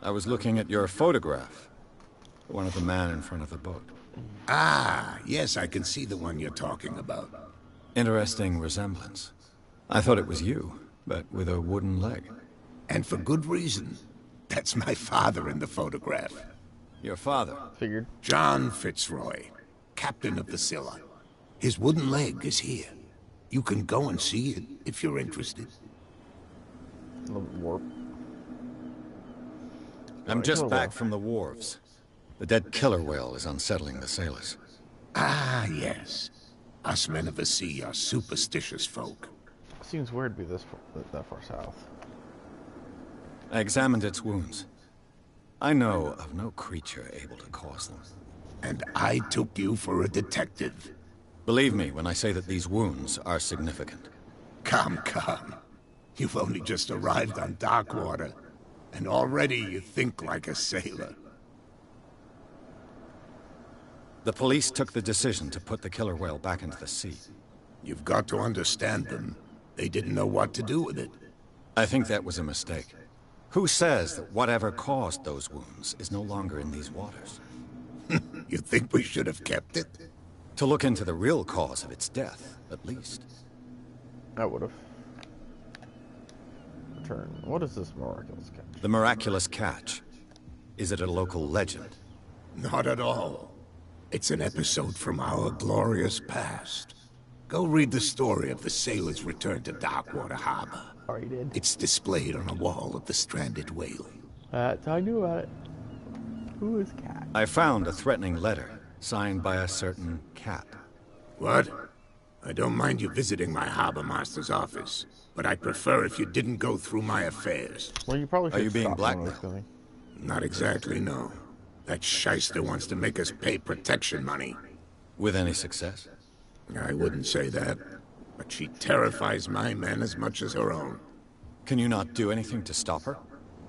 I was looking at your photograph. One of the man in front of the boat. Ah, yes, I can see the one you're talking about. Interesting resemblance. I thought it was you, but with a wooden leg. And for good reason. That's my father in the photograph. Your father? Figured. John Fitzroy, captain of the Scylla. His wooden leg is here. You can go and see it if you're interested. A little warp. I'm just back from the wharves. The dead killer whale is unsettling the sailors. Ah, yes. Us men of the sea are superstitious folk. Seems weird to be that far south. I examined its wounds. I know of no creature able to cause them. And I took you for a detective. Believe me when I say that these wounds are significant. Come, come. You've only just arrived on Darkwater, and already you think like a sailor. The police took the decision to put the killer whale back into the sea. You've got to understand them. They didn't know what to do with it. I think that was a mistake. Who says that whatever caused those wounds is no longer in these waters? You think we should have kept it? To look into the real cause of its death, at least. I would have. Return. What is this miraculous catch? The miraculous catch. Is it a local legend? Not at all. It's an episode from our glorious past. Go read the story of the sailor's return to Darkwater Harbor. Oh, you did? It's displayed on a wall of the stranded whale. I knew about it. Who is Cat? I found a threatening letter, signed by a certain Cat. What? I don't mind you visiting my harbor master's office, but I'd prefer if you didn't go through my affairs. Well, you probably should. Are you being blackmailed? Not exactly, no. That shyster wants to make us pay protection money. With any success? I wouldn't say that, but she terrifies my men as much as her own. Can you not do anything to stop her?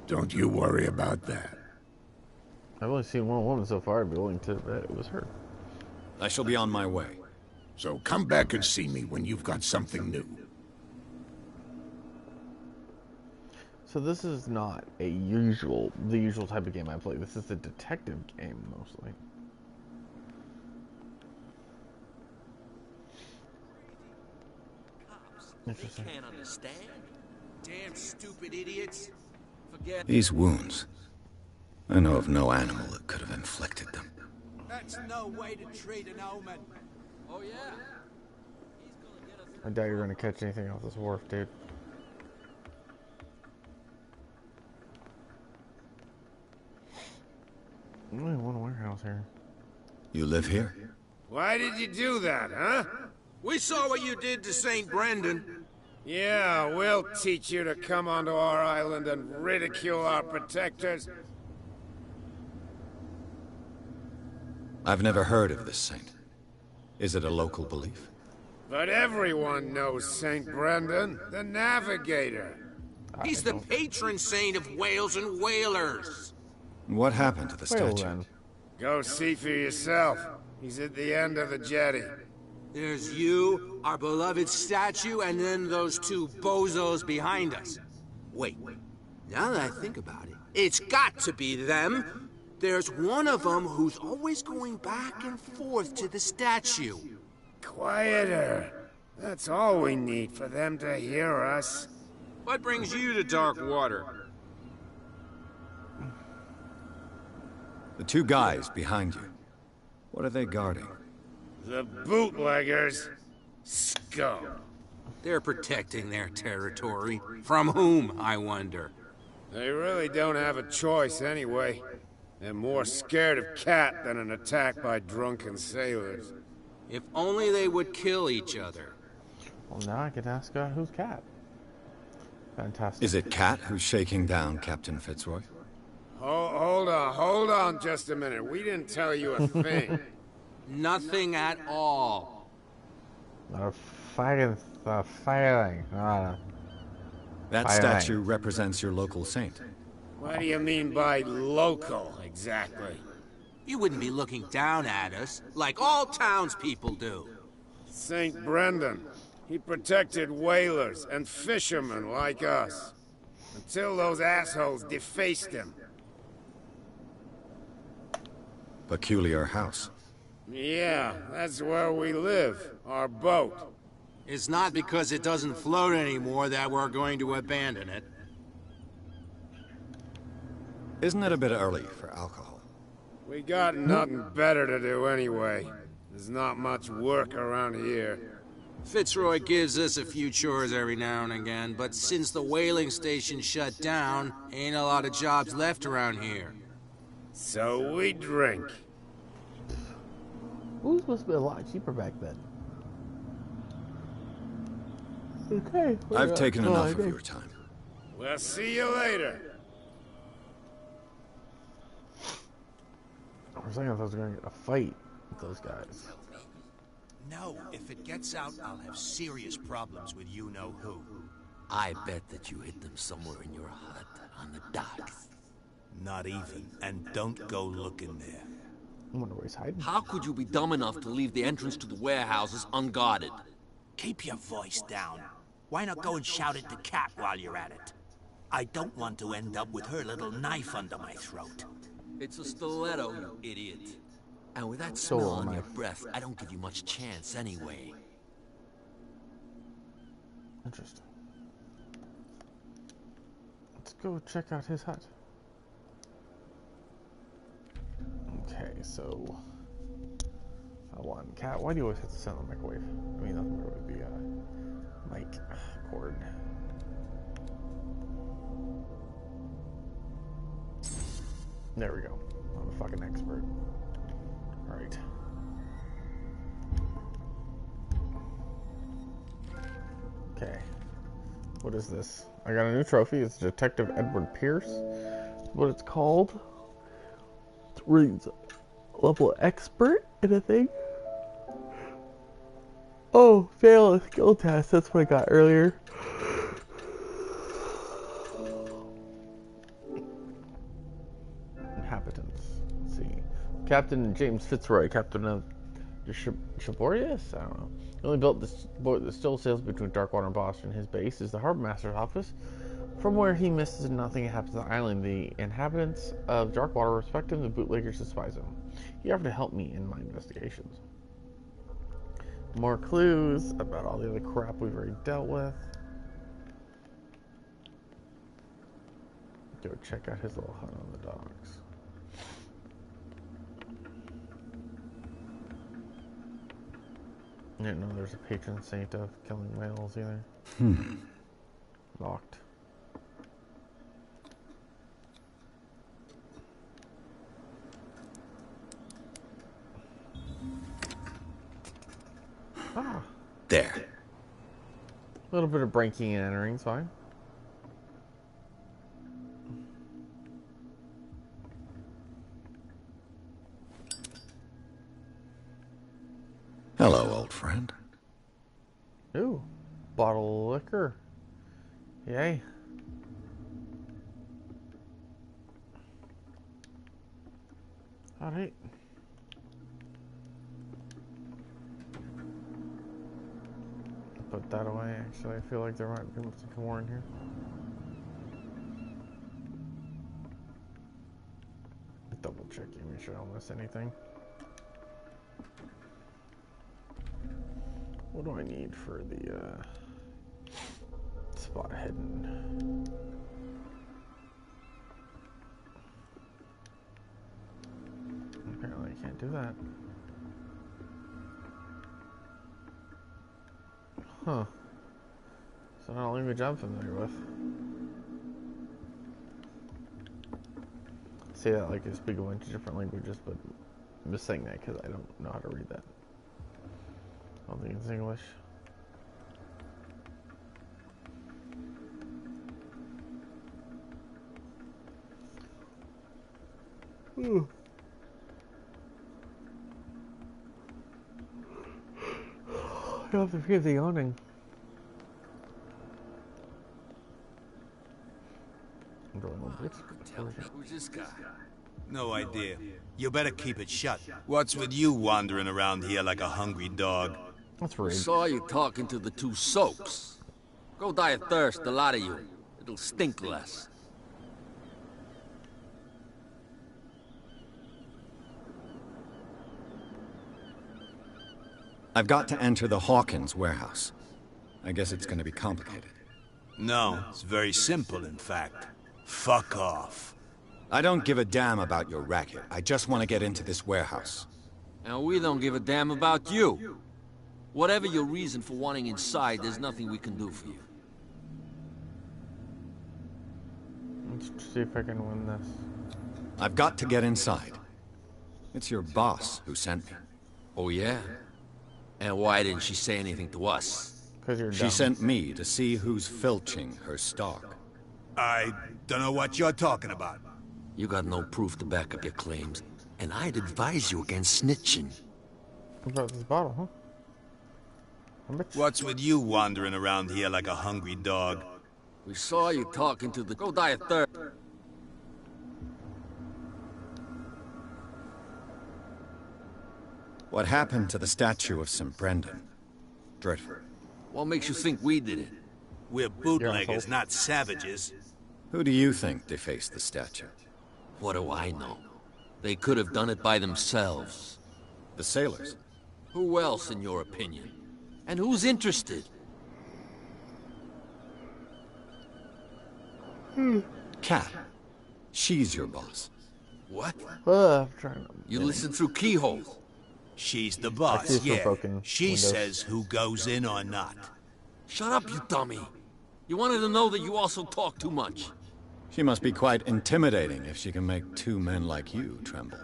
Don't you worry about that. I've only seen one woman so far. I'd be willing to bet it was her. I shall be on my way. So come back and see me when you've got something new. So this is not the usual type of game I play. This is a detective game, mostly. Interesting. They can't understand. Damn stupid idiots. Forget These wounds. I know of no animal that could have inflicted them. That's no way to treat an omen. Oh yeah. I doubt you're gonna catch anything off this wharf, dude. Only one warehouse here. You live here? Why did you do that, huh? We saw what you did to St. Brendan. Yeah, we'll teach you to come onto our island and ridicule our protectors. I've never heard of this saint. Is it a local belief? But everyone knows St. Brendan, the Navigator. He's the patron saint of whales and whalers. What happened to the statue? Then. Go see for yourself. He's at the end of the jetty. There's you, our beloved statue, and then those two bozos behind us. Wait, now that I think about it, it's got to be them. There's one of them who's always going back and forth to the statue. Quieter. That's all we need for them to hear us. What brings you to dark water? The two guys behind you. What are they guarding? The bootleggers. Scum. They're protecting their territory. From whom, I wonder? They really don't have a choice anyway. They're more scared of Cat than an attack by drunken sailors. If only they would kill each other. Well, now I can ask who's Cat. Fantastic. Is it Cat who's shaking down Captain Fitzroy? Hold on just a minute. We didn't tell you a thing. Nothing at all. Fighting. That statue represents your local saint. What do you mean by local, exactly? You wouldn't be looking down at us, like all townspeople do. St. Brendan. He protected whalers and fishermen like us. Until those assholes defaced him. Peculiar house. Yeah, that's where we live. Our boat. It's not because it doesn't float anymore that we're going to abandon it. Isn't it a bit early for alcohol? We got nothing better to do anyway. There's not much work around here. Fitzroy gives us a few chores every now and again, but since the whaling station shut down, ain't a lot of jobs left around here. So we drink. It was supposed to be a lot cheaper back then. Okay. I've taken enough of your time. We'll see you later. I was thinking I was going to get a fight with those guys. No, if it gets out, I'll have serious problems with you-know-who. I bet that you hid them somewhere in your hut on the docks. Not even, and don't go looking there. I wonder where he's hiding. How could you be dumb enough to leave the entrance to the warehouses unguarded? Keep your voice down. Why not go and shout at the cat while you're at it? I don't want to end up with her little knife under my throat. It's a stiletto, you idiot. And with that So smell on your knife. breath, I don't give you much chance anyway. Interesting. Let's go check out his hut. Okay, so I want cat. Why do you always have to send the microwave? I mean, not the microwave, the mic cord. There we go. I'm a fucking expert. All right. Okay. What is this? I got a new trophy. It's Detective Edward Pierce. That's what it's called. It reads level expert in a thing. Oh, fail a skill test. That's what I got earlier. Inhabitants. Let's see. Captain James Fitzroy, captain of Shaborius? I don't know. He only built this boat that still sails between Darkwater and Boston. His base is the Harbor Master's office, from where he misses nothing happens on the island. The inhabitants of Darkwater respect him, the bootleggers despise him. He offered to help me in my investigations. More clues about all the other crap we've already dealt with. Go check out his little hut on the docks. I didn't know there's a patron saint of killing whales either. Locked. Ah. There. A little bit of breaking and entering, fine. Hello, old friend. Ooh, bottle of liquor. Yay. Alright. Put that away, actually. I feel like there might be something more in here. Double checking, make sure I don't miss anything. What do I need for the spot hidden? Apparently I can't do that. Huh. So not a language I'm familiar with. Say that like I speak a bunch of different languages, but I'm just saying that because I don't know how to read that. I don't think it's English. Ooh. I have to forget the yawning. Who's this guy? No idea. You better keep it shut. What's with you wandering around here like a hungry dog? That's I rude. saw you talking to the two soaps. Go die of thirst, the lot of you. It'll stink less. I've got to enter the Hawkins warehouse. I guess it's going to be complicated. No, it's very simple, in fact. Fuck off. I don't give a damn about your racket. I just want to get into this warehouse. And we don't give a damn about you. Whatever your reason for wanting inside, there's nothing we can do for you. Let's see if I can win this. I've got to get inside. It's your boss who sent me. Oh, yeah? And why didn't she say anything to us? Because you're dumb. She sent me to see who's filching her stock. I don't know what you're talking about. You got no proof to back up your claims, and I'd advise you against snitching. What about this bottle, huh? What's with you wandering around here like a hungry dog? We saw you talking to the... Go die of thirst. What happened to the statue of St. Brendan? Dreadful. What makes you think we did it? We're bootleggers, not savages. Who do you think defaced the statue? What do I know? They could have done it by themselves. The sailors? Who else, in your opinion? And who's interested? Cat. She's your boss. What? I'm trying to... You listen through keyholes. She's the boss, yeah. She says who goes in or not. Shut up, you dummy. You wanted to know that you also talk too much. She must be quite intimidating if she can make two men like you tremble.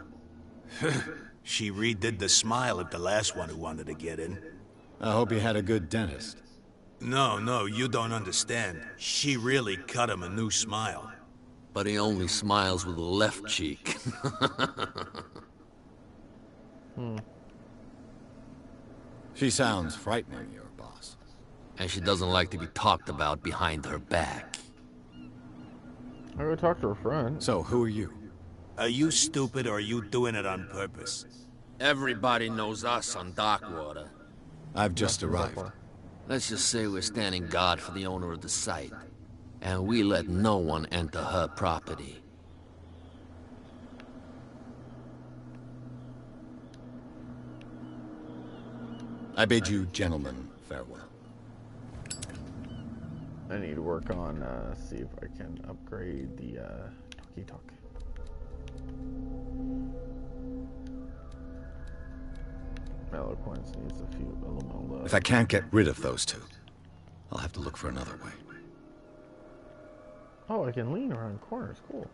She redid the smile at the last one who wanted to get in. I hope you had a good dentist. No, you don't understand. She really cut him a new smile. But he only smiles with the left cheek. She sounds frightening, your boss. And she doesn't like to be talked about behind her back. I'll go talk to her friend. So, who are you? Are you stupid or are you doing it on purpose? Everybody knows us on Darkwater. I've just arrived. Let's just say we're standing guard for the owner of the site, and we let no one enter her property. I bid you gentlemen farewell. I need to work on, see if I can upgrade the, talkie-talk. Eloquence needs a little more love. If I can't get rid of those two, I'll have to look for another way. Oh, I can lean around corners. Cool.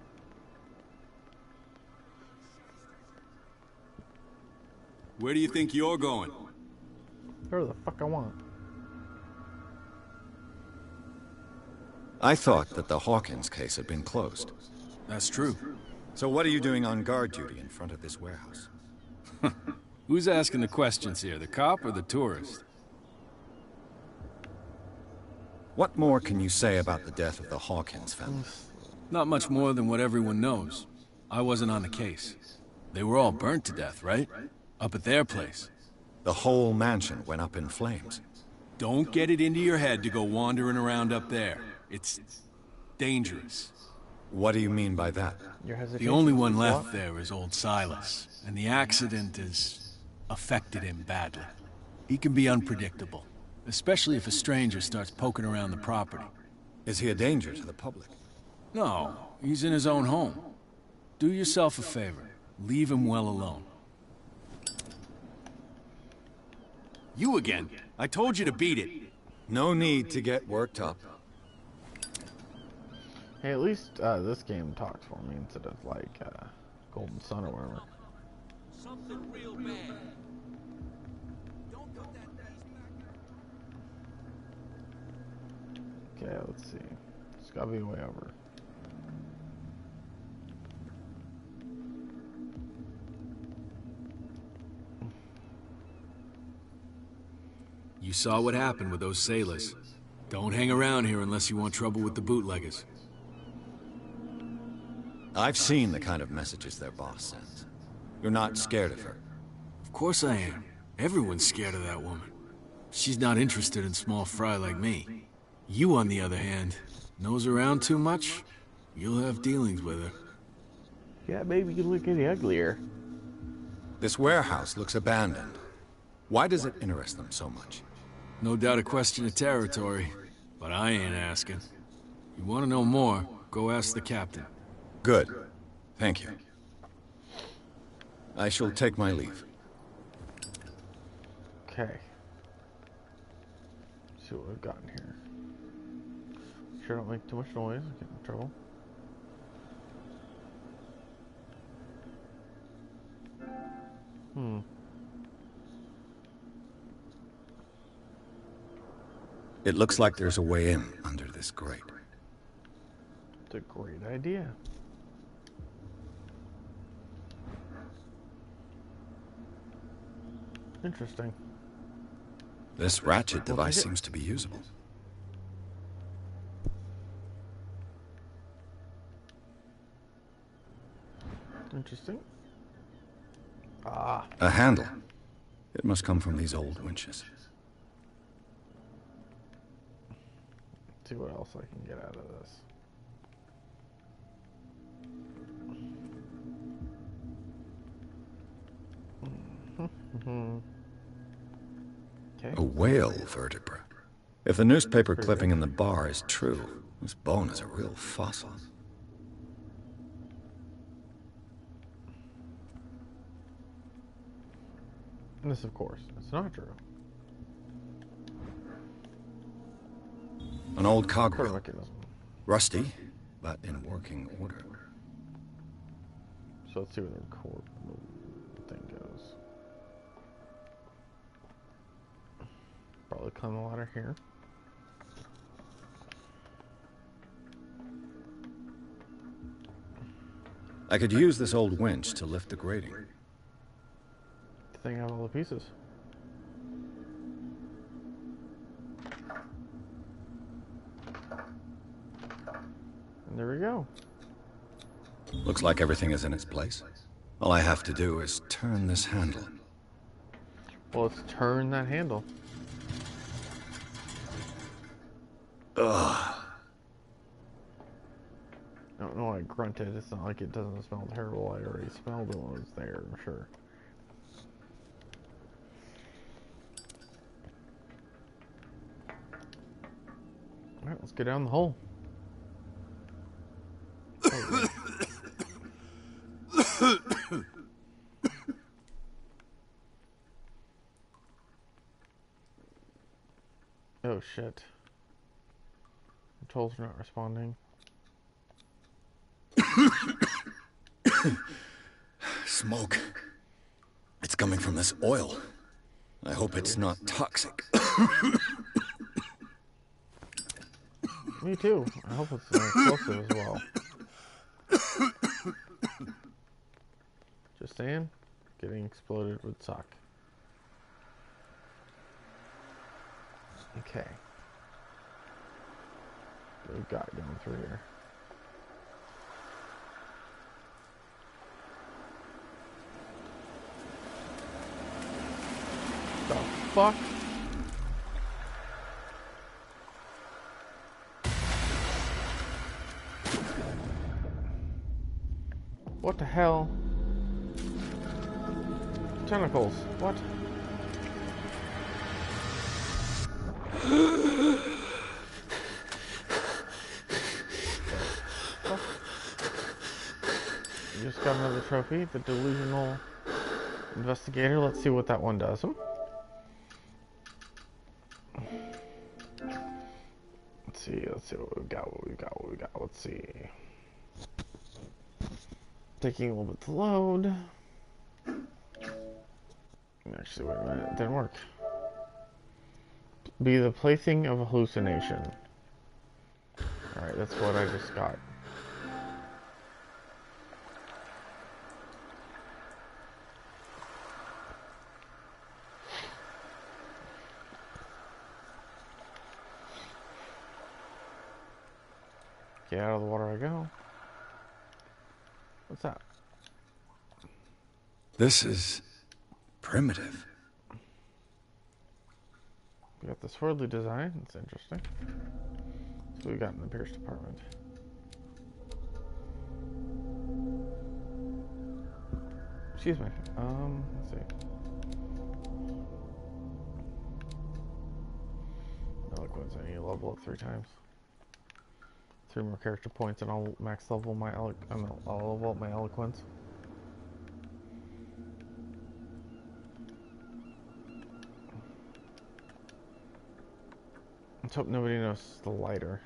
Where do you think you're going? Where the fuck I want. I thought that the Hawkins case had been closed. That's true. So what are you doing on guard duty in front of this warehouse? Who's asking the questions here, the cop or the tourist? What more can you say about the death of the Hawkins family? Not much more than what everyone knows. I wasn't on the case. They were all burnt to death, right? Up at their place. The whole mansion went up in flames. Don't get it into your head to go wandering around up there. It's dangerous. What do you mean by that? The only one left there is old Silas, and the accident has affected him badly. He can be unpredictable, especially if a stranger starts poking around the property. Is he a danger to the public? No, he's in his own home. Do yourself a favor. Leave him well alone. You again. I told you to beat it. No need to get worked up. Hey, at least this game talks for me instead of like Golden Sun or whatever. Something real bad. Okay, let's see. It's gotta be way over. You saw what happened with those sailors. Don't hang around here unless you want trouble with the bootleggers. I've seen the kind of messages their boss sends. You're not scared of her? Of course I am. Everyone's scared of that woman. She's not interested in small fry like me. You, on the other hand, nose around too much, you'll have dealings with her. Yeah, maybe you look any uglier. This warehouse looks abandoned. Why does it interest them so much? No doubt a question of territory, but I ain't asking. You want to know more, go ask the captain. Good. Thank you. I shall take my leave. Okay. Let's see what we've got in here. Sure don't make too much noise, I'll get in trouble. It looks like there's a way in under this grate. It's a great idea. Interesting. This ratchet device seems to be usable. Interesting. Ah. A handle. It must come from these old winches. Let's see what else I can get out of this. Okay. A whale vertebra. If the newspaper clipping in the bar is true, this bone is a real fossil. This, of course, it's not true. An old cogwheel. Rusty, but in working order. So let's see where the record thing goes. Probably climb the ladder here. I could use this old winch to lift the grating. The thing have all the pieces. And there we go. Looks like everything is in its place. All I have to do is turn this handle. Well, let's turn that handle. Ugh. I don't know why I grunted. It's not like it doesn't smell terrible. I already smelled it when it was there, I'm sure. Alright, let's go down the hole. Oh shit. Controls are not responding. Smoke. It's coming from this oil. I hope it's not toxic. Me too. I hope it's explosive as well. Just saying, getting exploded would suck. Okay. What we've got going through here. The fuck? What the hell? Tentacles. What? You just got another trophy, the delusional investigator. Let's see what that one does. Let's see what we got. Let's see. Taking a little bit to load. Actually, wait a minute, it didn't work. Be the plaything of a hallucination. Alright, that's what I just got. Get out of the water I go. What's that? This is primitive. We got the swirly design. That's interesting. So we got in the Pierce department. Excuse me. Let's see. Eloquence. I need to level up 3 times. 3 more character points, and I'll max level my I'll level up my eloquence. Let's hope nobody notices the lighter.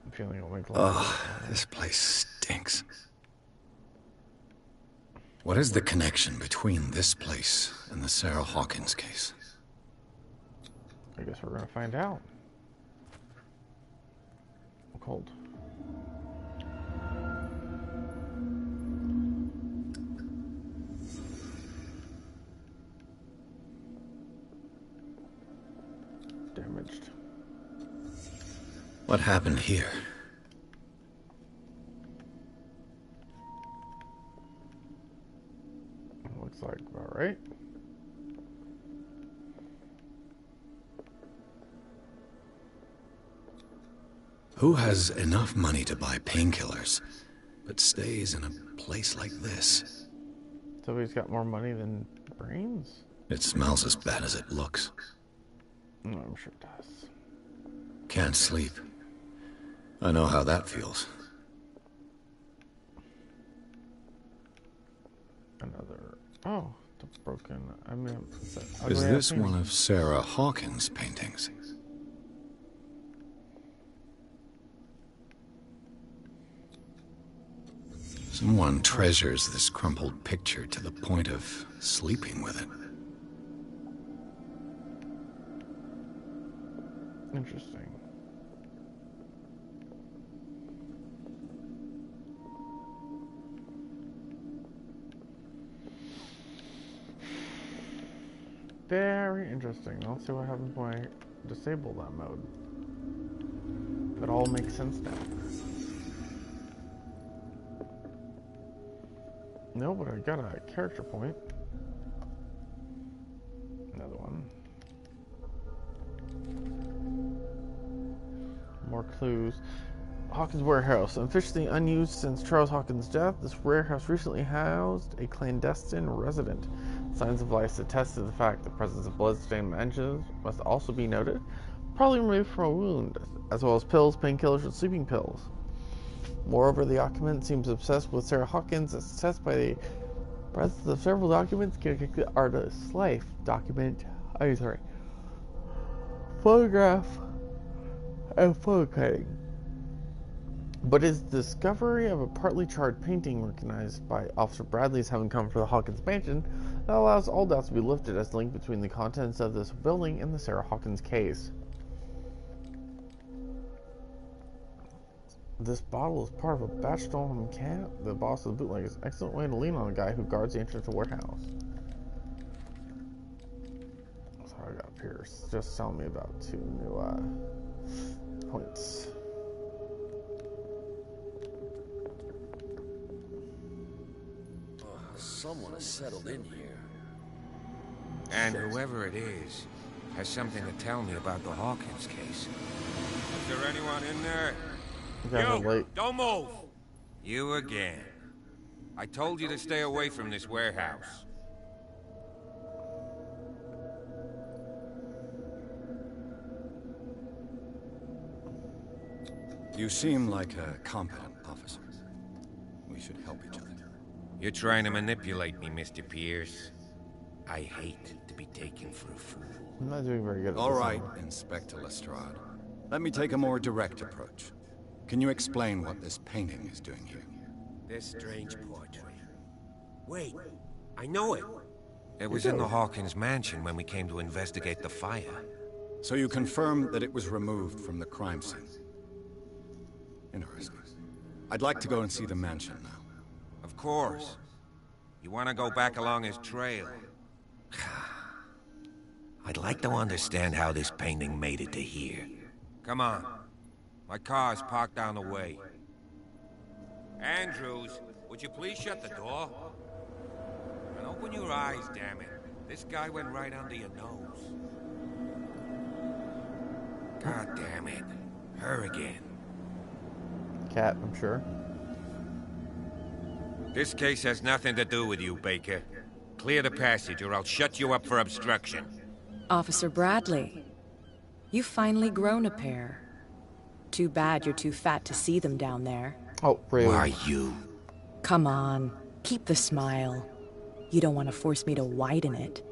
I'm feeling it'll make light. Oh, this place stinks. What is the connection between this place and the Sarah Hawkins case? I guess we're gonna find out. I'm cold. Damaged. What happened here? Looks like about right. Who has enough money to buy painkillers, but stays in a place like this? Somebody's got more money than brains? It smells as bad as it looks. No, I'm sure it does. Can't sleep. I know how that feels. Another... Oh, the broken... I mean... Is this one of Sarah Hawkins' paintings? Someone treasures this crumpled picture to the point of sleeping with it. Interesting. Very interesting. I'll see what happens when I disable that mode. It all makes sense now. No, but I got a character point. clues. Hawkins warehouse. Officially unused since Charles Hawkins' death, this warehouse recently housed a clandestine resident. Signs of life attest to the fact the presence of bloodstained matches must also be noted, probably removed from a wound, as well as pills, painkillers, and sleeping pills. Moreover, the occupant seems obsessed with Sarah Hawkins, as attested by the presence of several documents connected to the artist's life. Photograph and photo cutting. But his discovery of a partly charred painting recognized by Officer Bradley as having come from the Hawkins mansion that allows all doubts to be lifted as the link between the contents of this building and the Sarah Hawkins case. This bottle is part of a batch stolen from camp. The boss of the bootleg is an excellent way to lean on a guy who guards the entrance to the warehouse. So I got Pierce just telling me about 2 new points. Someone has settled in here. And whoever it is has something to tell me about the Hawkins case. Is there anyone in there? You, don't move! You again. I told you to stay away from this warehouse. You seem like a competent officer. We should help each other. You're trying to manipulate me, Mr. Pierce. I hate to be taken for a fool. I'm not doing very good at this. All right, Inspector Lestrade. Let me take a more direct approach. Can you explain what this painting is doing here? This strange portrait. Wait, I know it. It was in the Hawkins mansion when we came to investigate the fire. So you confirm that it was removed from the crime scene? Interesting. I'd like to go and see the mansion now. Of course. You want to go back along his trail? I'd like to understand how this painting made it to here. Come on. My car's parked down the way. Andrews, would you please shut the door? And open your eyes, damn it. This guy went right under your nose. God damn it. Her again. Cat, I'm sure. This case has nothing to do with you, Baker. Clear the passage or I'll shut you up for obstruction. Officer Bradley, you've finally grown a pair. Too bad you're too fat to see them down there. Oh, really? Why you? Come on, keep the smile. You don't want to force me to widen it.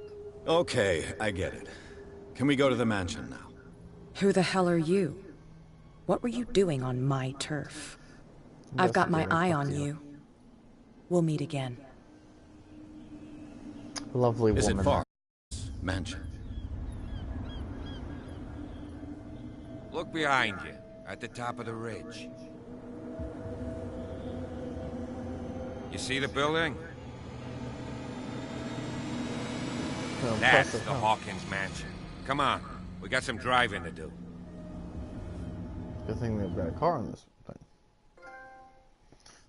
Okay, I get it. Can we go to the mansion now? Who the hell are you? What were you doing on my turf? I've got my eye on you. We'll meet again. Lovely woman. Is it far? Mansion. Look behind you, at the top of the ridge. You see the building? That's the Hawkins mansion. Come on, we got some driving to do. Good thing they've got a car on this thing.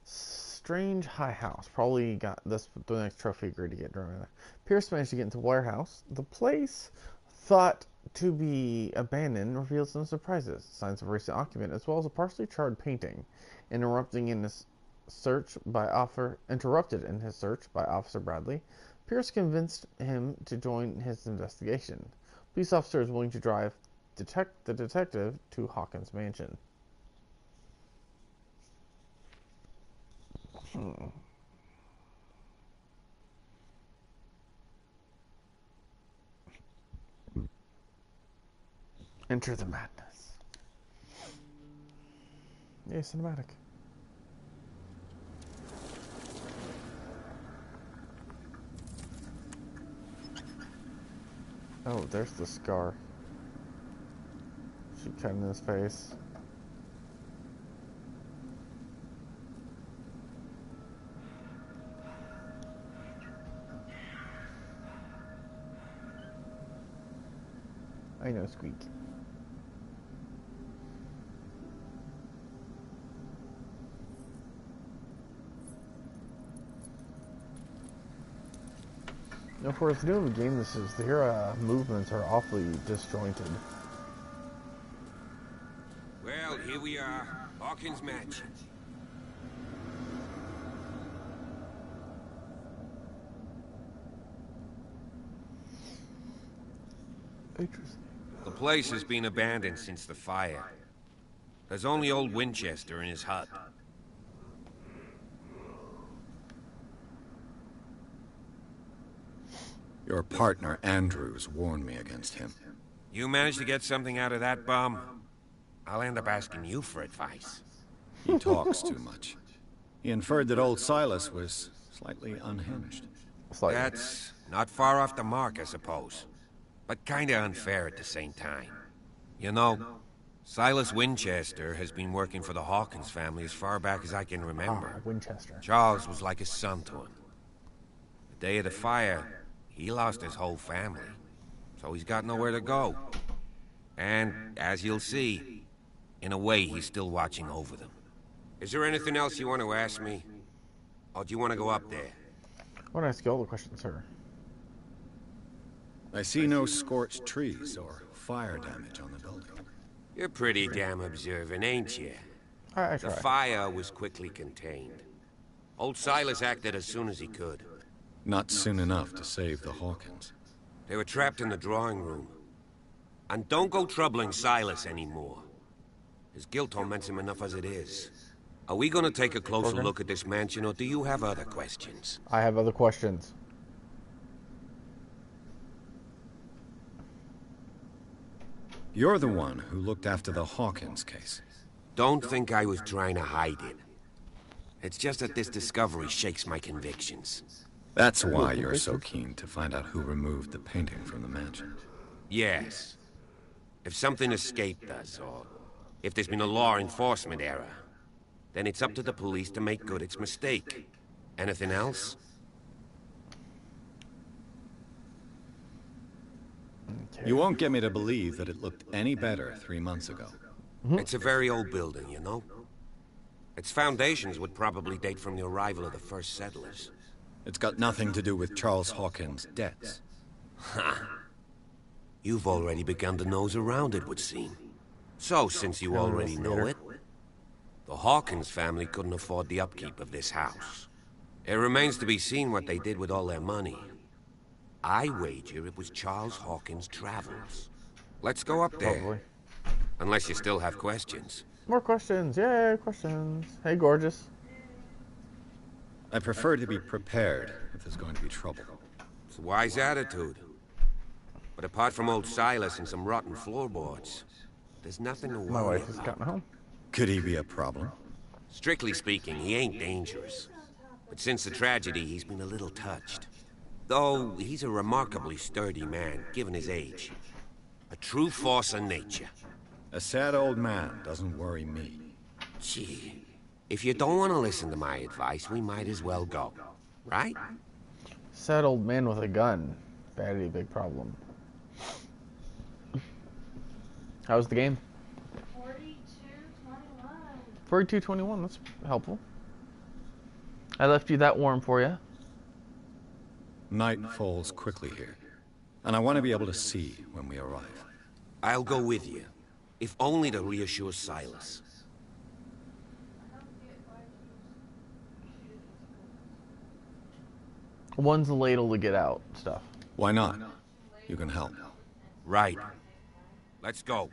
Strange high house. Probably got this the next trophy grid to get driven there. Pierce managed to get into warehouse. The place, thought to be abandoned, revealed some surprises. Signs of recent occupant, as well as a partially charred painting, interrupted in his search by Officer Bradley. Pierce convinced him to join his investigation. Police officer is willing to drive the detective to Hawkins' mansion. Enter the madness. Yay, cinematic. Oh, there's the scar. She cut in his face. I know, Squeak. Now, for as new of a game this is, the hero movements are awfully disjointed. Well, here here we are. Hawkins Mansion. Interesting. The place has been abandoned since the fire. There's only old Winchester in his hut. Your partner, Andrews, warned me against him. You managed to get something out of that bum? I'll end up asking you for advice. He talks too much. He inferred that old Silas was slightly unhinged. That's not far off the mark, I suppose. But kinda unfair at the same time. You know, Silas Winchester has been working for the Hawkins family as far back as I can remember. Winchester. Charles was like a son to him. The day of the fire, he lost his whole family. So he's got nowhere to go. And, as you'll see, in a way he's still watching over them. Is there anything else you want to ask me? Or do you want to go up there? I want to ask you all the questions, sir. I see no scorched trees or fire damage on the building. You're pretty damn observant, ain't you? I The try. fire was quickly contained. Old Silas acted as soon as he could. Not soon enough to save the Hawkins. They were trapped in the drawing room. And don't go troubling Silas anymore. His guilt torments him enough as it is. Are we gonna take a closer Morgan? look at this mansion, or do you have other questions? I have other questions. You're the one who looked after the Hawkins case. Don't think I was trying to hide it. It's just that this discovery shakes my convictions. That's why you're so keen to find out who removed the painting from the mansion. Yes. If something escaped us, or if there's been a law enforcement error, then it's up to the police to make good its mistake. Anything else? You won't get me to believe that it looked any better 3 months ago. It's a very old building, you know? Its foundations would probably date from the arrival of the first settlers. It's got nothing to do with Charles Hawkins' debts. Ha! You've already begun to nose around, it would seem. So, since you already know it, the Hawkins family couldn't afford the upkeep of this house. It remains to be seen what they did with all their money. I wager it was Charles Hawkins' travels. Let's go up there. Probably. Unless you still have questions. More questions. Yay, questions. Hey, gorgeous. I prefer to be prepared if there's going to be trouble. It's a wise attitude. But apart from old Silas and some rotten floorboards, there's nothing to worry My wife about. has gotten home. Could he be a problem? Strictly speaking, he ain't dangerous. But since the tragedy, he's been a little touched. Though he's a remarkably sturdy man, given his age. A true force of nature. A sad old man doesn't worry me. Gee, if you don't want to listen to my advice, we might as well go. Right? Sad old man with a gun. Very big problem. How's the game? 42-21. 42-21, that's helpful. I left you that warm for you. Night falls quickly here, and I want to be able to see when we arrive. I'll go with you. If only to reassure Silas. One's the ladle to get out stuff. Why not? You can help. Right. Let's go.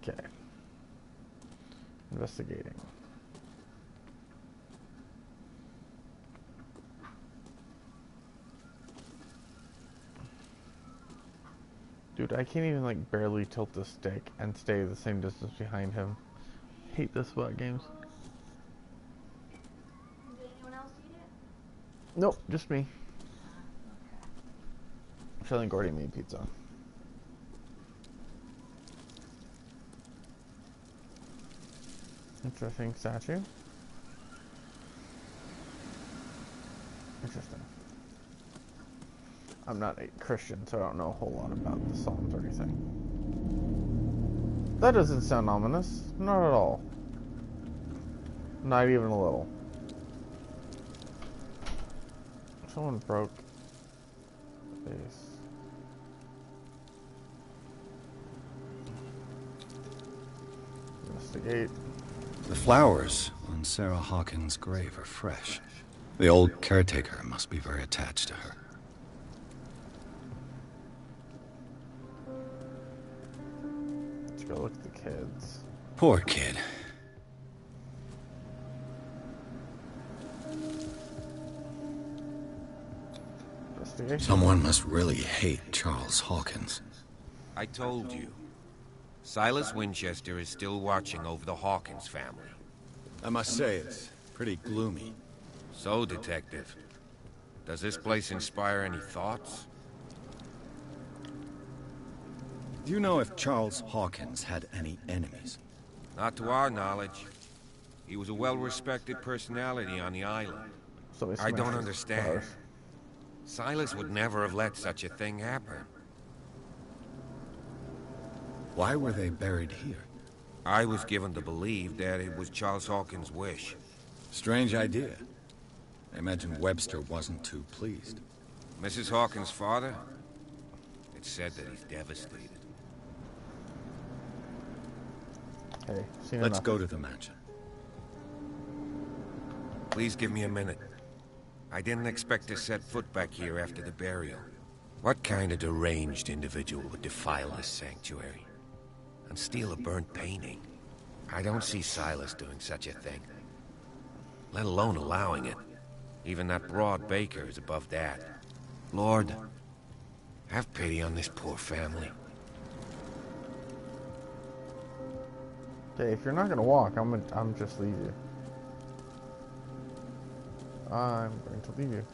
Okay. Investigating. Dude, I can't even like barely tilt the stick and stay the same distance behind him. Hate this about games. Did anyone else eat it? Nope, just me. Shelly and Gordy made pizza. Interesting statue. Interesting. I'm not a Christian, so I don't know a whole lot about the Psalms or anything. That doesn't sound ominous. Not at all. Not even a little. Someone broke this. Investigate. The flowers on Sarah Hawkins' grave are fresh. The old caretaker must be very attached to her. Let's go look at the kids. Poor kid. Someone must really hate Charles Hawkins. I told you. Silas Winchester is still watching over the Hawkins family. I must say, it's pretty gloomy. So, Detective, does this place inspire any thoughts? Do you know if Charles Hawkins had any enemies? Not to our knowledge. He was a well-respected personality on the island. So I don't understand. Silas would never have let such a thing happen. Why were they buried here? I was given to believe that it was Charles Hawkins' wish. Strange idea. I imagine Webster wasn't too pleased. Mrs. Hawkins' father? It's said that he's devastated. Hey, let's go to the mansion. Please give me a minute. I didn't expect to set foot back here after the burial. What kind of deranged individual would defile this sanctuary? And steal a burnt painting? I don't see Silas doing such a thing. Let alone allowing it. Even that broad baker is above that. Lord, have pity on this poor family. Okay, if you're not gonna walk, I'm just leave you. I'm going to leave you.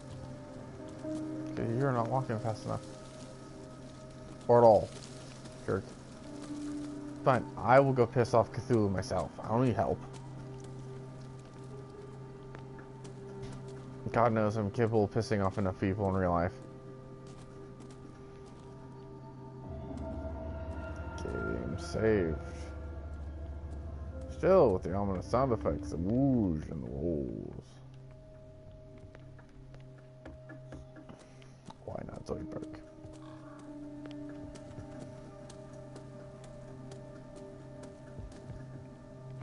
Okay, you're not walking fast enough. Or at all. Jerk. Fine, I will go piss off Cthulhu myself. I don't need help. God knows I'm capable of pissing off enough people in real life. Game saved. Still with the ominous sound effects of whoosh and rolls. Why not Zoidberg?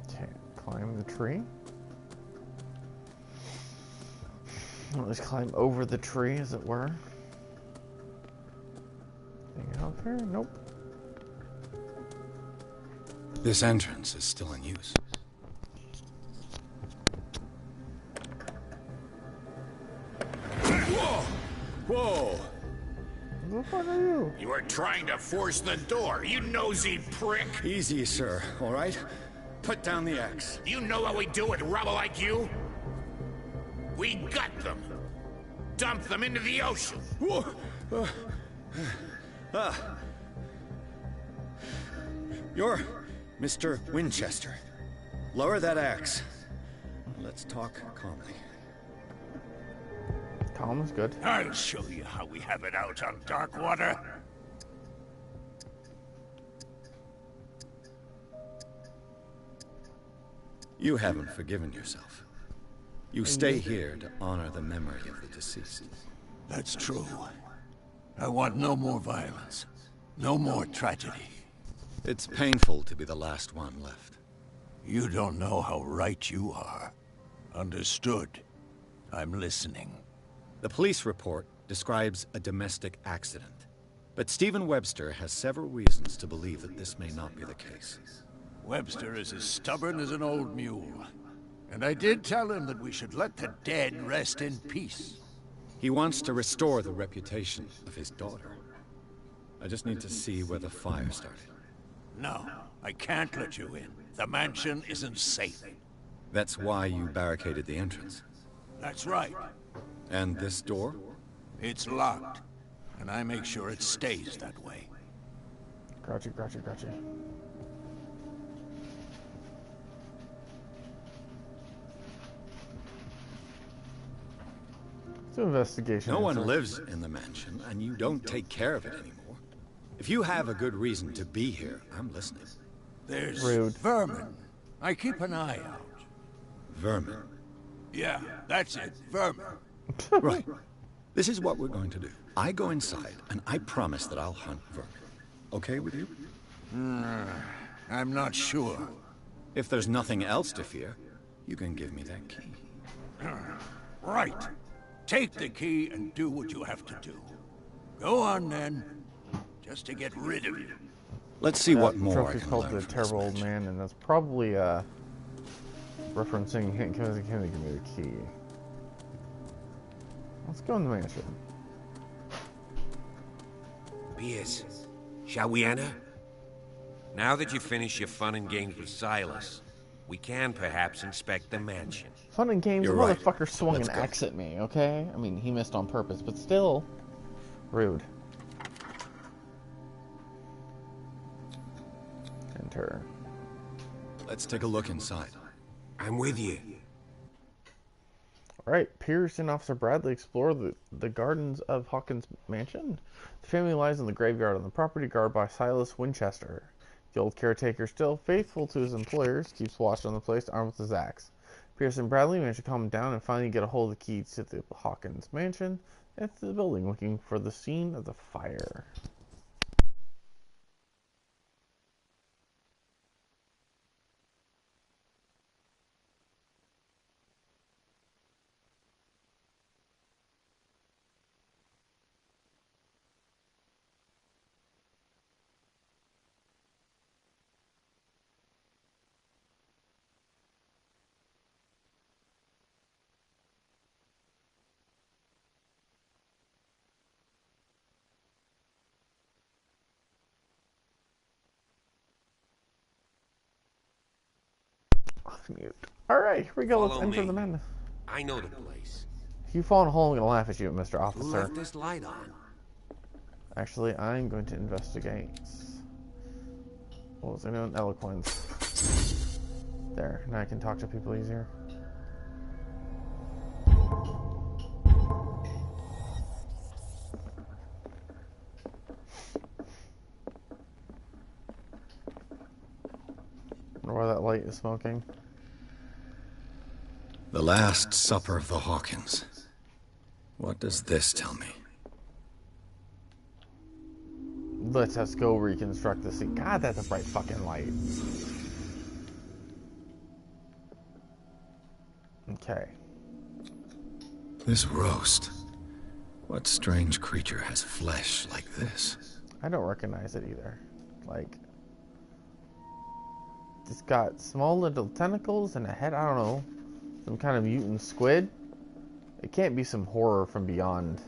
Okay, climb the tree. Let's climb over the tree, as it were. Anything up here? Nope. This entrance is still in use. Whoa! Whoa! Who the fuck are you? You were trying to force the door, you nosy prick! Easy, sir, all right? Put down the axe. You know what we do with rubble like you? We gut them. Dump them into the ocean. Whoa! You're Mr. Winchester. Lower that axe. Let's talk calmly. Calm is good. I'll show you how we have it out on Darkwater. You haven't forgiven yourself. You stay here to honor the memory of the deceased. That's true. I want no more violence. No more tragedy. It's painful to be the last one left. You don't know how right you are. Understood. I'm listening. The police report describes a domestic accident. But Stephen Webster has several reasons to believe that this may not be the case. Webster is as stubborn as an old mule. And I did tell him that we should let the dead rest in peace. He wants to restore the reputation of his daughter. I just need to see where the fire started. No, I can't let you in. The mansion isn't safe. That's why you barricaded the entrance. That's right. And this door? It's locked. And I make sure it stays that way. Gotcha, gotcha, gotcha. It's an investigation. No one lives in the mansion, and you don't take care of it anymore. If you have a good reason to be here, I'm listening. There's Rude. vermin. I keep an eye out. Vermin? Yeah, that's it. Vermin. Right. This is what we're going to do. I go inside, and I promise that I'll hunt vermin. Okay with you? I'm not sure. If there's nothing else to fear, you can give me that key. Right. Take the key and do what you have to do. Go on, then. Just to get rid of you. Let's see what more I Trophy's can called learn the from Terrible this Old match. Man, and that's probably referencing Can they give me the key? Let's go in the mansion. Pierce, shall we enter? Now that you've finished your fun and games with Silas, we can perhaps inspect the mansion. Fun and games, the You're right. motherfucker swung Let's an go. axe at me, okay? I mean, he missed on purpose, but still, rude. Enter. Let's take a look inside. I'm with you. Alright, Pierce and Officer Bradley explore the gardens of Hawkins' mansion. The family lies in the graveyard on the property guarded by Silas Winchester. The old caretaker, still faithful to his employers, keeps watch on the place armed with his axe. Pierce and Bradley manage to calm him down and finally get a hold of the key to the Hawkins mansion and to the building, looking for the scene of the fire. Off mute. Alright, here we go. Let's Follow enter me. the mansion. I know the place. If you fall in a hole, I'm going to laugh at you, Mr. Who Officer. left this light on? Actually, I'm going to investigate. What was I doing? Eloquence. There, now I can talk to people easier. Wonder why that light is smoking. The Last Supper of the Hawkins. What does this tell me? Let us go reconstruct the scene. God, that's a bright fucking light. Okay. This roast. What strange creature has flesh like this? I don't recognize it either. Like, it's got small little tentacles and a head. I don't know. Some kind of mutant squid. It can't be some horror from beyond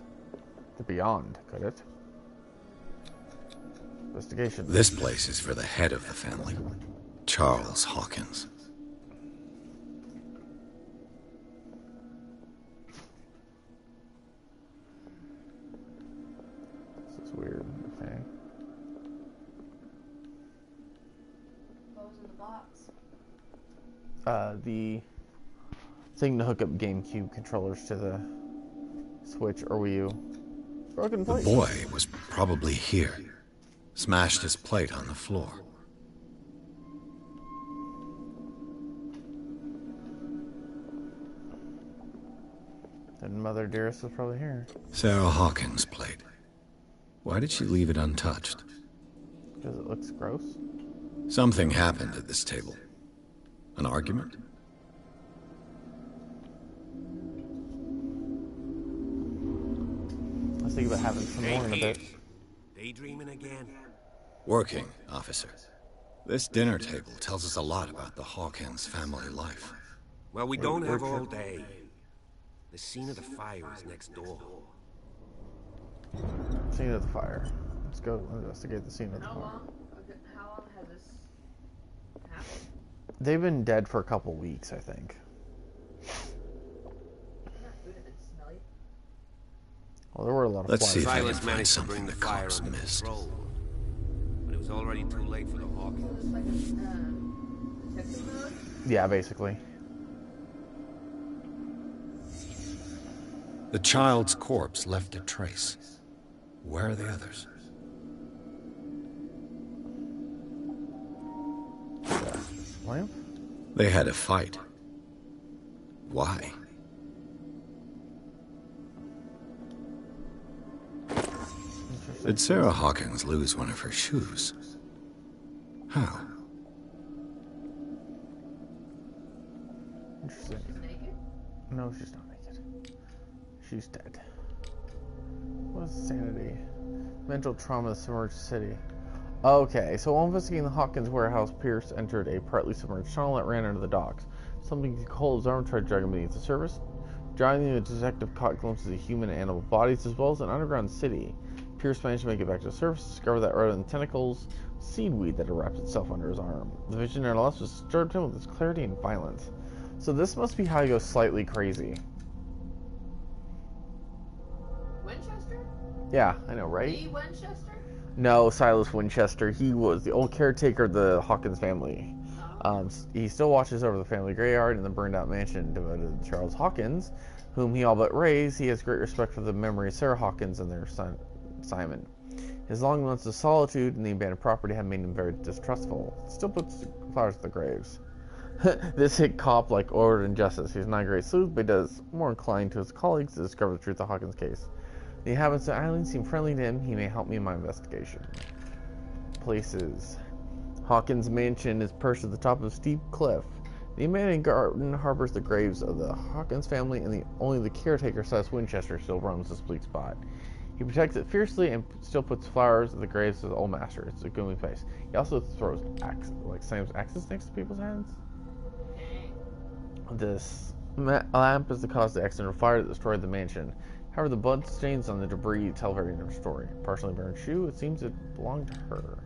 the beyond, could it? Investigation. This place is for the head of the family, Charles Hawkins. This is weird. Okay. What was in the box? The thing to hook up GameCube controllers to the Switch or Wii U. Broken The plate. boy was probably here. Smashed his plate on the floor. And Mother Dearest was probably here. Sarah Hawkins' plate. Why did she leave it untouched? Because it looks gross. Something happened at this table. An argument? Let's think about having some more in a bit. Daydreaming again? Working, officer. This dinner table tells us a lot about the Hawkins family life. Well, we don't have all day. The scene of the fire is next door. Scene of the fire. Let's go investigate the scene of the fire. How long has this happened? They've been dead for a couple weeks, I think. Well, there were a lot of Let's see flies. if I can Silas find managed to bring something the the fire cops under missed. control, but it was already too late for the Hawkins. Detective mode? Yeah, basically. The child's corpse left a trace. Where are the others? Lamp? They had a fight. Why? Did Sarah Hawkins lose one of her shoes? How? Interesting. She's naked? No, she's not naked. She's dead. What's sanity? Mental trauma submerged city. Okay, so while investigating the Hawkins warehouse, Pierce entered a partly submerged tunnel that ran under the docks. Something he called his arm tried to drag him beneath the surface. Driving, the detective caught glimpses of human and animal bodies as well as an underground city. Pierce managed to make it back to the surface, discovered that rather than tentacles, seaweed that had wrapped itself under his arm. The vision nevertheless disturbed him with its clarity and violence. So this must be how he goes slightly crazy. Winchester? Yeah, I know, right? Lee Winchester? No, Silas Winchester. He was the old caretaker of the Hawkins family. He still watches over the family graveyard in the burned-out mansion devoted to Charles Hawkins, whom he all but raised. He has great respect for the memory of Sarah Hawkins and their son, Simon. His long months of solitude in the abandoned property have made him very distrustful. Still puts flowers at the graves. This hit cop like order and justice. He's not a great sleuth, but he does more inclined to his colleagues to discover the truth of Hawkins' case. The inhabitants of the island seem friendly to him. He may help me in my investigation. Places. Hawkins' mansion is perched at the top of a steep cliff. The abandoned garden harbors the graves of the Hawkins family, and only the caretaker, Silas Winchester, still roams this bleak spot. He protects it fiercely and still puts flowers at the graves of his old master. It's a gloomy place. He also throws slams axes next to people's heads. This lamp is the cause of the accidental fire that destroyed the mansion. However, the bloodstains on the debris tell a very different story. Partially burned shoe, it seems it belonged to her.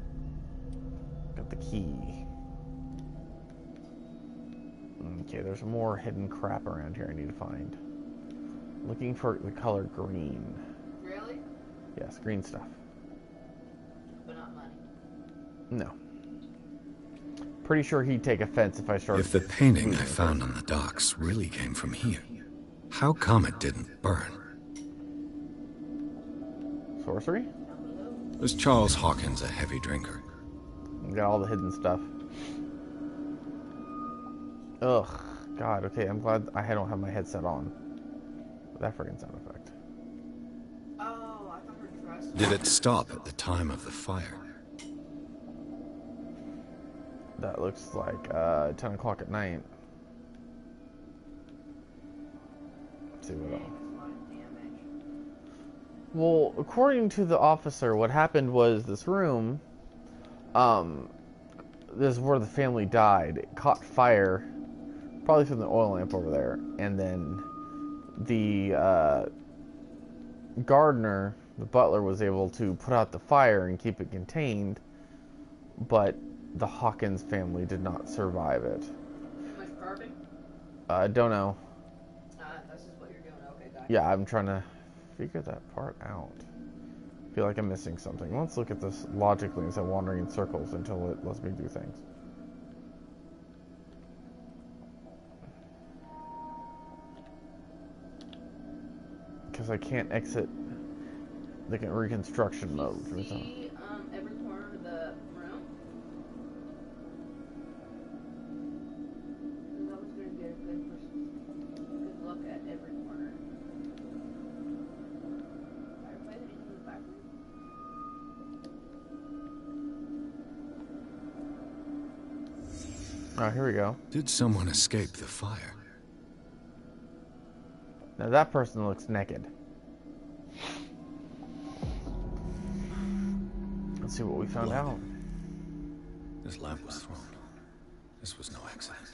Got the key. Okay, there's more hidden crap around here I need to find. Looking for the color green. Really? Yes, green stuff. But not money. No. Pretty sure he'd take offense if I started... If the painting I found on the docks really came from here, how come it didn't burn? Sorcery? Was Charles Hawkins a heavy drinker? Got all the hidden stuff. Ugh. God, okay, I'm glad I don't have my headset on. That friggin' sound effect. Oh, I thought her dress. Did it stop at the time of the fire? That looks like 10 o'clock at night. Let's see what else. Well, according to the officer, what happened was this room, this is where the family died. It caught fire, probably from the oil lamp over there, and then the gardener, the butler, was able to put out the fire and keep it contained, but the Hawkins family did not survive it. Too much carbon? Don't know. This is what you're doing. Okay, got it. Yeah, I'm trying to figure that part out. I feel like I'm missing something. Let's look at this logically instead of wandering in circles until it lets me do things. Because I can't exit the reconstruction mode. Can you see every corner of the room? That was going to get a good look at every corner. Everybody that in the back room? Oh, here we go. Did someone escape the fire? Now that person looks naked. Let's see what we found out. This lamp was thrown. This was no accident.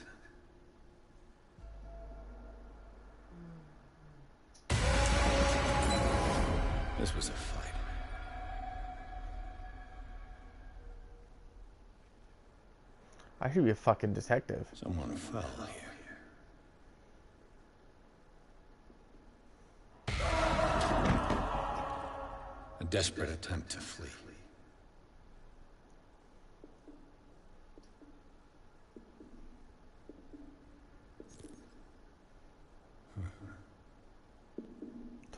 This was a fight. I should be a fucking detective. Someone fell here. A desperate attempt to flee.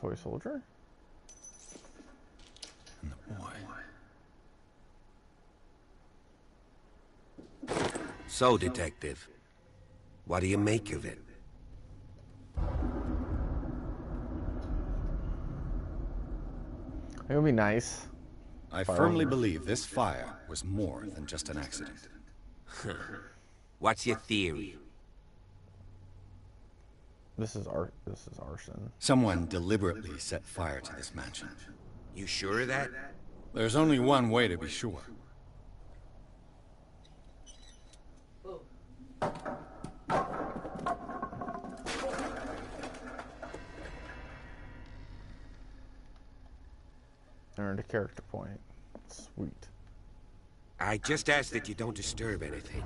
Toy soldier? And the boy. So, Detective, what do you make of it? It would be nice. I firmly believe this fire was more than just an accident. What's your theory? This is arson. Someone deliberately set fire to this mansion. You sure of that? There's only one way to be sure. Earned a character point. Sweet. I just ask that you don't disturb anything.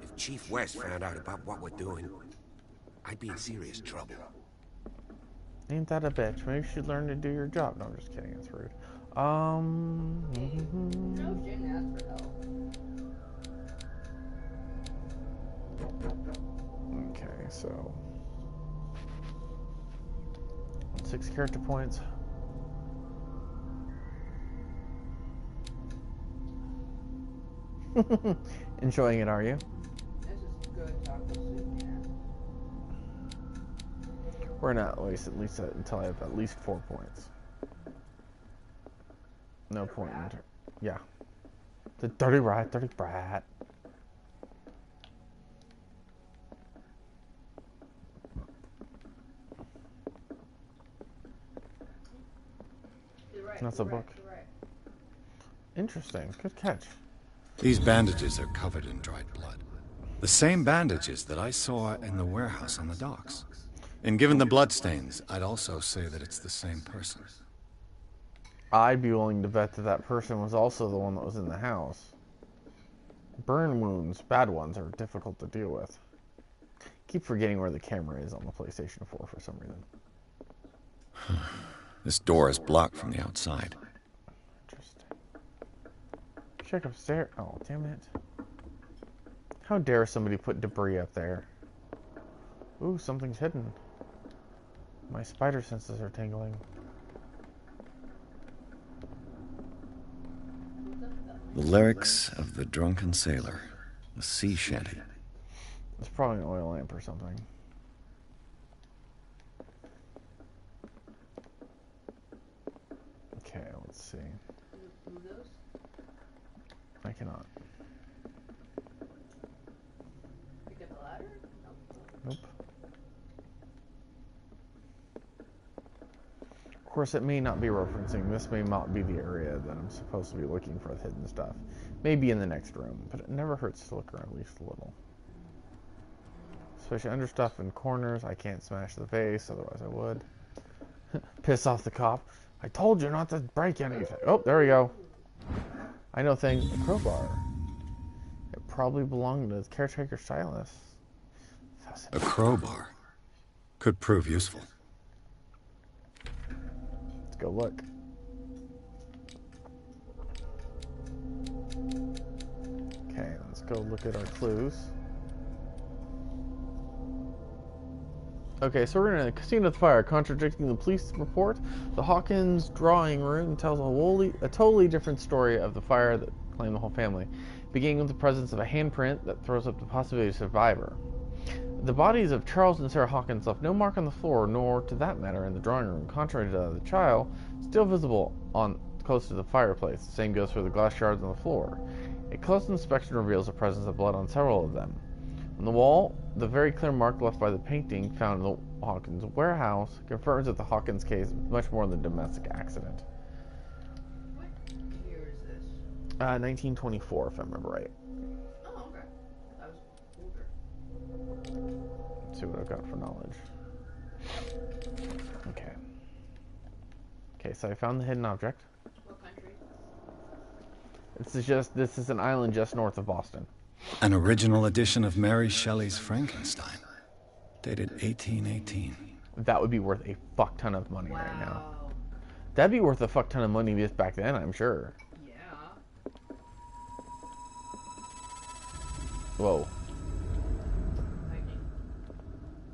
If Chief West found out about what we're doing, I'd be in serious trouble. Ain't that a bitch? Maybe you should learn to do your job. No, I'm just kidding. That's rude. No, Jin asked for help. Okay, so 6 character points. Enjoying it, are you? This is good taco soup, man. We're not at least until I have at least 4 points. No point in yeah. The dirty rat, dirty brat. That's a book. Interesting. Good catch. These bandages are covered in dried blood. The same bandages that I saw in the warehouse on the docks. And given the bloodstains, I'd also say that it's the same person. I'd be willing to bet that that person was also the one that was in the house. Burn wounds, bad ones, are difficult to deal with. Keep forgetting where the camera is on the PlayStation 4 for some reason. This door is blocked from the outside. Interesting. Check upstairs. Oh, damn it. How dare somebody put debris up there? Ooh, something's hidden. My spider senses are tingling. The lyrics of the drunken sailor. A sea shanty. It's probably an oil lamp or something. Okay, let's see. I cannot. Pick up the ladder? Nope. Of course, it may not be referencing. This may not be the area that I'm supposed to be looking for the hidden stuff. Maybe in the next room, but it never hurts to look around at least a little. Especially under stuff in corners. I can't smash the vase, otherwise I would. Piss off the cop. I told you not to break anything. Oh, there we go. I know things. A crowbar. It probably belonged to the caretaker Silas. A crowbar. Could prove useful. Let's go look. Okay, let's go look at our clues. Okay, so we're in a casino with fire. Contradicting the police report, the Hawkins drawing room tells a totally different story of the fire that claimed the whole family, beginning with the presence of a handprint that throws up the possibility of a survivor. The bodies of Charles and Sarah Hawkins left no mark on the floor, nor, to that matter, in the drawing room, contrary to the child, still visible on close to the fireplace. The same goes for the glass shards on the floor. A close inspection reveals the presence of blood on several of them. On the wall, the very clear mark left by the painting found in the Hawkins warehouse confirms that the Hawkins case is much more than a domestic accident. What year is this? 1924, if I remember right. Oh, okay. I was older. Let's see what I've got for knowledge. Okay. Okay, so I found the hidden object. What country? This is an island just north of Boston. An original edition of Mary Shelley's Frankenstein, dated 1818. That would be worth a fuck ton of money right now. That'd be worth a fuck ton of money just back then, I'm sure. Yeah. Whoa.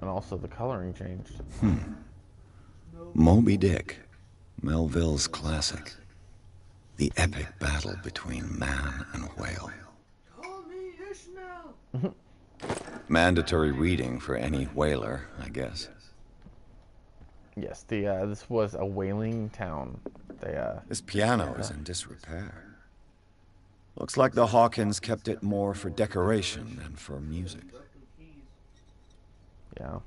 And also the coloring changed. Moby Dick, Melville's classic. The epic battle between man and whale. Call me Ishmael. Mandatory reading for any whaler, I guess. Yes, this was a whaling town. This piano is in disrepair. Looks like the Hawkins kept it more for decoration than for music. Yeah.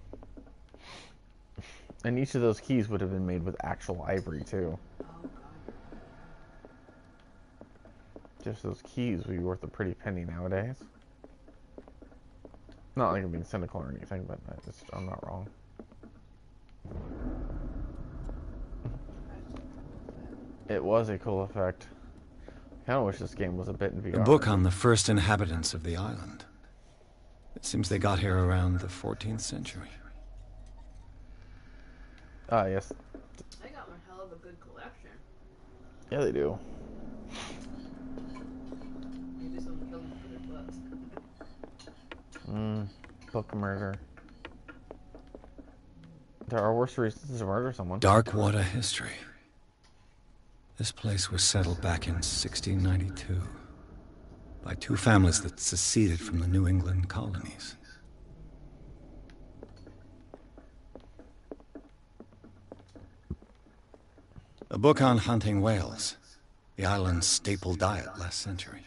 And each of those keys would have been made with actual ivory, too. Just those keys would be worth a pretty penny nowadays. Not like I'm being cynical or anything, but I'm not wrong. It was a cool effect. I kind of wish this game was a bit in VR. A book on the first inhabitants of the island. It seems they got here around the 14th century. Ah, yes. They got one hell of a good collection. Yeah, they do. Maybe someone killed them for their books. Book murder. There are worse reasons to murder someone. Darkwater history. This place was settled back in 1692 by two families that seceded from the New England colonies. A book on hunting whales, the island's staple diet last century.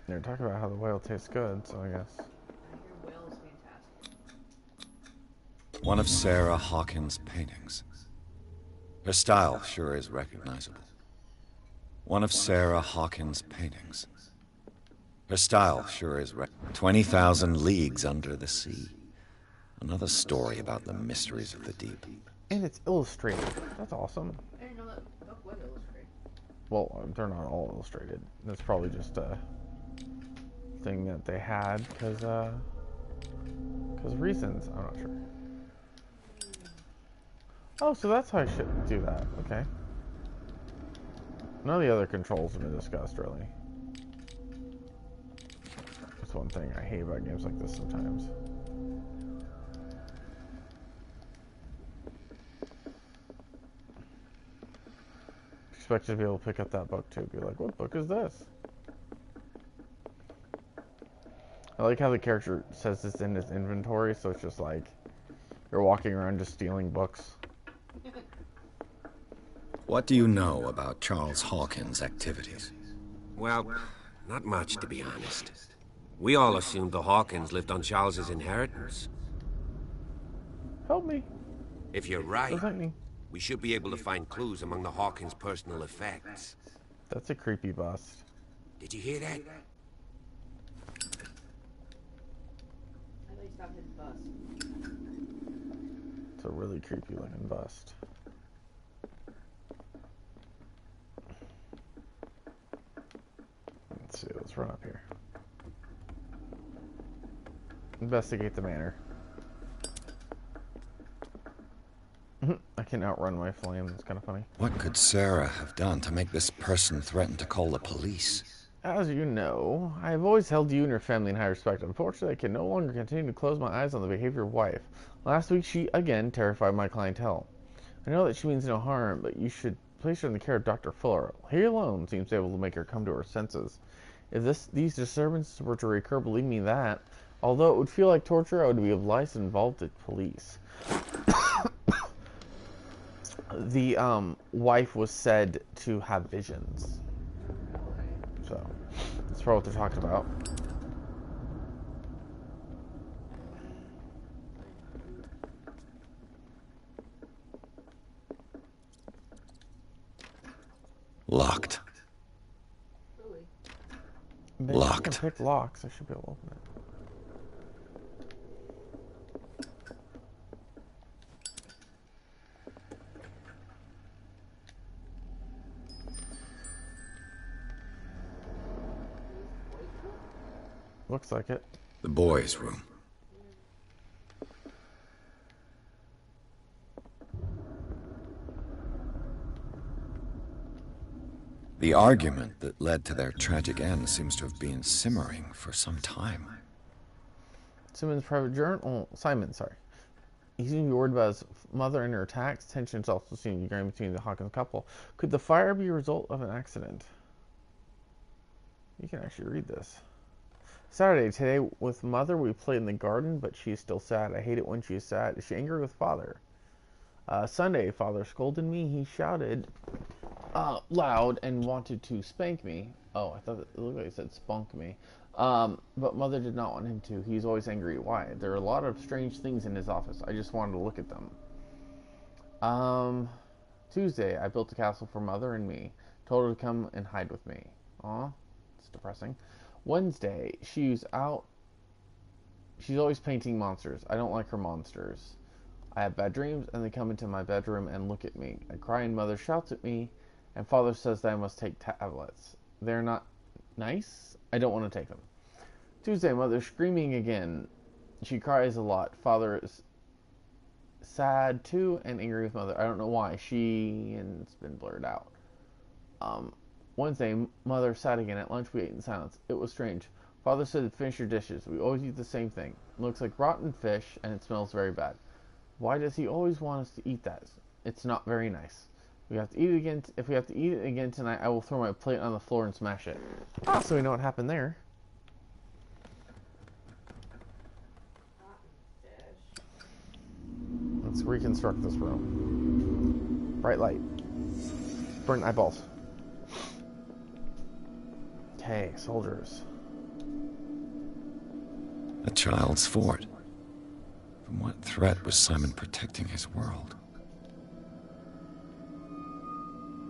They're talking about how the whale tastes good, so I guess. Whale's fantastic. One of Sarah Hawkins' paintings. Her style sure is recognizable. One of Sarah Hawkins' paintings. Her style sure is 20,000 Leagues Under the Sea. Another story about the mysteries of the deep. And it's illustrated. That's awesome. I didn't know that book was illustrated. Well, they're not all illustrated. That's probably just a thing that they had because of reasons. I'm not sure. Oh, so that's how I should do that. Okay. None of the other controls have been discussed, really. That's one thing I hate about games like this sometimes. Expect you to be able to pick up that book too. Be like, what book is this? I like how the character says this in his inventory, so it's just like you're walking around just stealing books. What do you know about Charles Hawkins' activities? Well, not much, to be honest. We all assumed the Hawkins lived on Charles's inheritance. Help me. If you're right, we should be able to find clues among the Hawkins' personal effects. That's a creepy bust. Did you hear that? I thought you stopped his bus. It's a really creepy looking bust. Let's see, let's run up here. Investigate the manor. I can outrun my flame, it's kind of funny. What could Sarah have done to make this person threaten to call the police? As you know, I have always held you and your family in high respect. Unfortunately, I can no longer continue to close my eyes on the behavior of wife. Last week, she again terrified my clientele. I know that she means no harm, but you should place her in the care of Dr. Fuller. He alone seems able to make her come to her senses. If these disturbances were to recur, believe me that, although it would feel like torture, I would be obliged to involve the police. The wife was said to have visions. So, that's probably what they're talking about. Locked. Maybe Locked. I can pick locks. I should be able to open it. Looks like it. The boys' room. The argument that led to their tragic end seems to have been simmering for some time. Simon's private journal. Simon, sorry. He seemed to be worried about his mother and her attacks. Tensions also seemed to be growing between the Hawkins couple. Could the fire be a result of an accident? You can actually read this. Saturday, today with mother, we played in the garden, but she is still sad. I hate it when she is sad. Is she angry with father? Sunday, father scolded me. He shouted loud and wanted to spank me. Oh, I thought it looked like it said spunk me. But Mother did not want him to. He's always angry. Why? There are a lot of strange things in his office. I just wanted to look at them. Tuesday, I built a castle for Mother and me. Told her to come and hide with me. Aw, it's depressing. Wednesday, she's out. She's always painting monsters. I don't like her monsters. I have bad dreams, and they come into my bedroom and look at me. I cry, and Mother shouts at me, and Father says that I must take tablets. They're not nice. I don't want to take them. Tuesday, Mother's screaming again. She cries a lot. Father is sad too and angry with Mother. I don't know why. It's been blurred out. Wednesday, Mother sat again. At lunch, we ate in silence. It was strange. Father said, finish your dishes. We always eat the same thing. It looks like rotten fish, and it smells very bad. Why does he always want us to eat that? It's not very nice. We have to eat it again. If we have to eat it again tonight, I will throw my plate on the floor and smash it. So we know what happened there. Let's reconstruct this room. Bright light. Burn eyeballs. Okay, soldiers. A child's fort. From what threat was Simon protecting his world?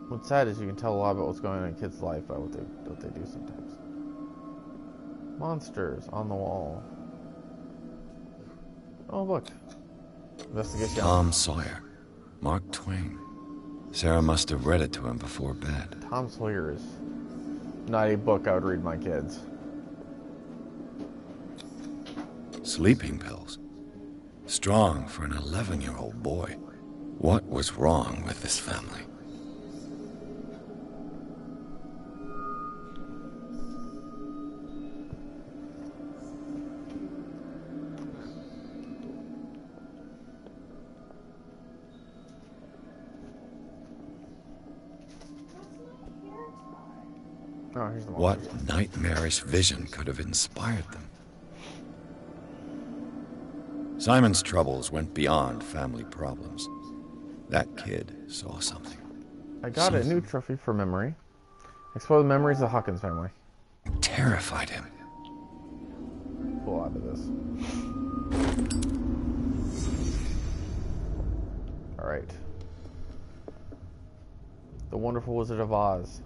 What's sad is you can tell a lot about what's going on in a kid's life by what they do sometimes. Monsters on the wall. Oh, look. Investigation. Tom Sawyer. Mark Twain. Sarah must have read it to him before bed. Tom Sawyer is not a book I would read my kids. Sleeping pills. Strong for an 11-year-old boy. What was wrong with this family? Oh, here's the What nightmarish vision could have inspired them? Simon's troubles went beyond family problems. That kid saw something. I got a new trophy for memory. Explore the memories of the Hawkins family. It terrified him. Pull out of this. Alright. The Wonderful Wizard of Oz.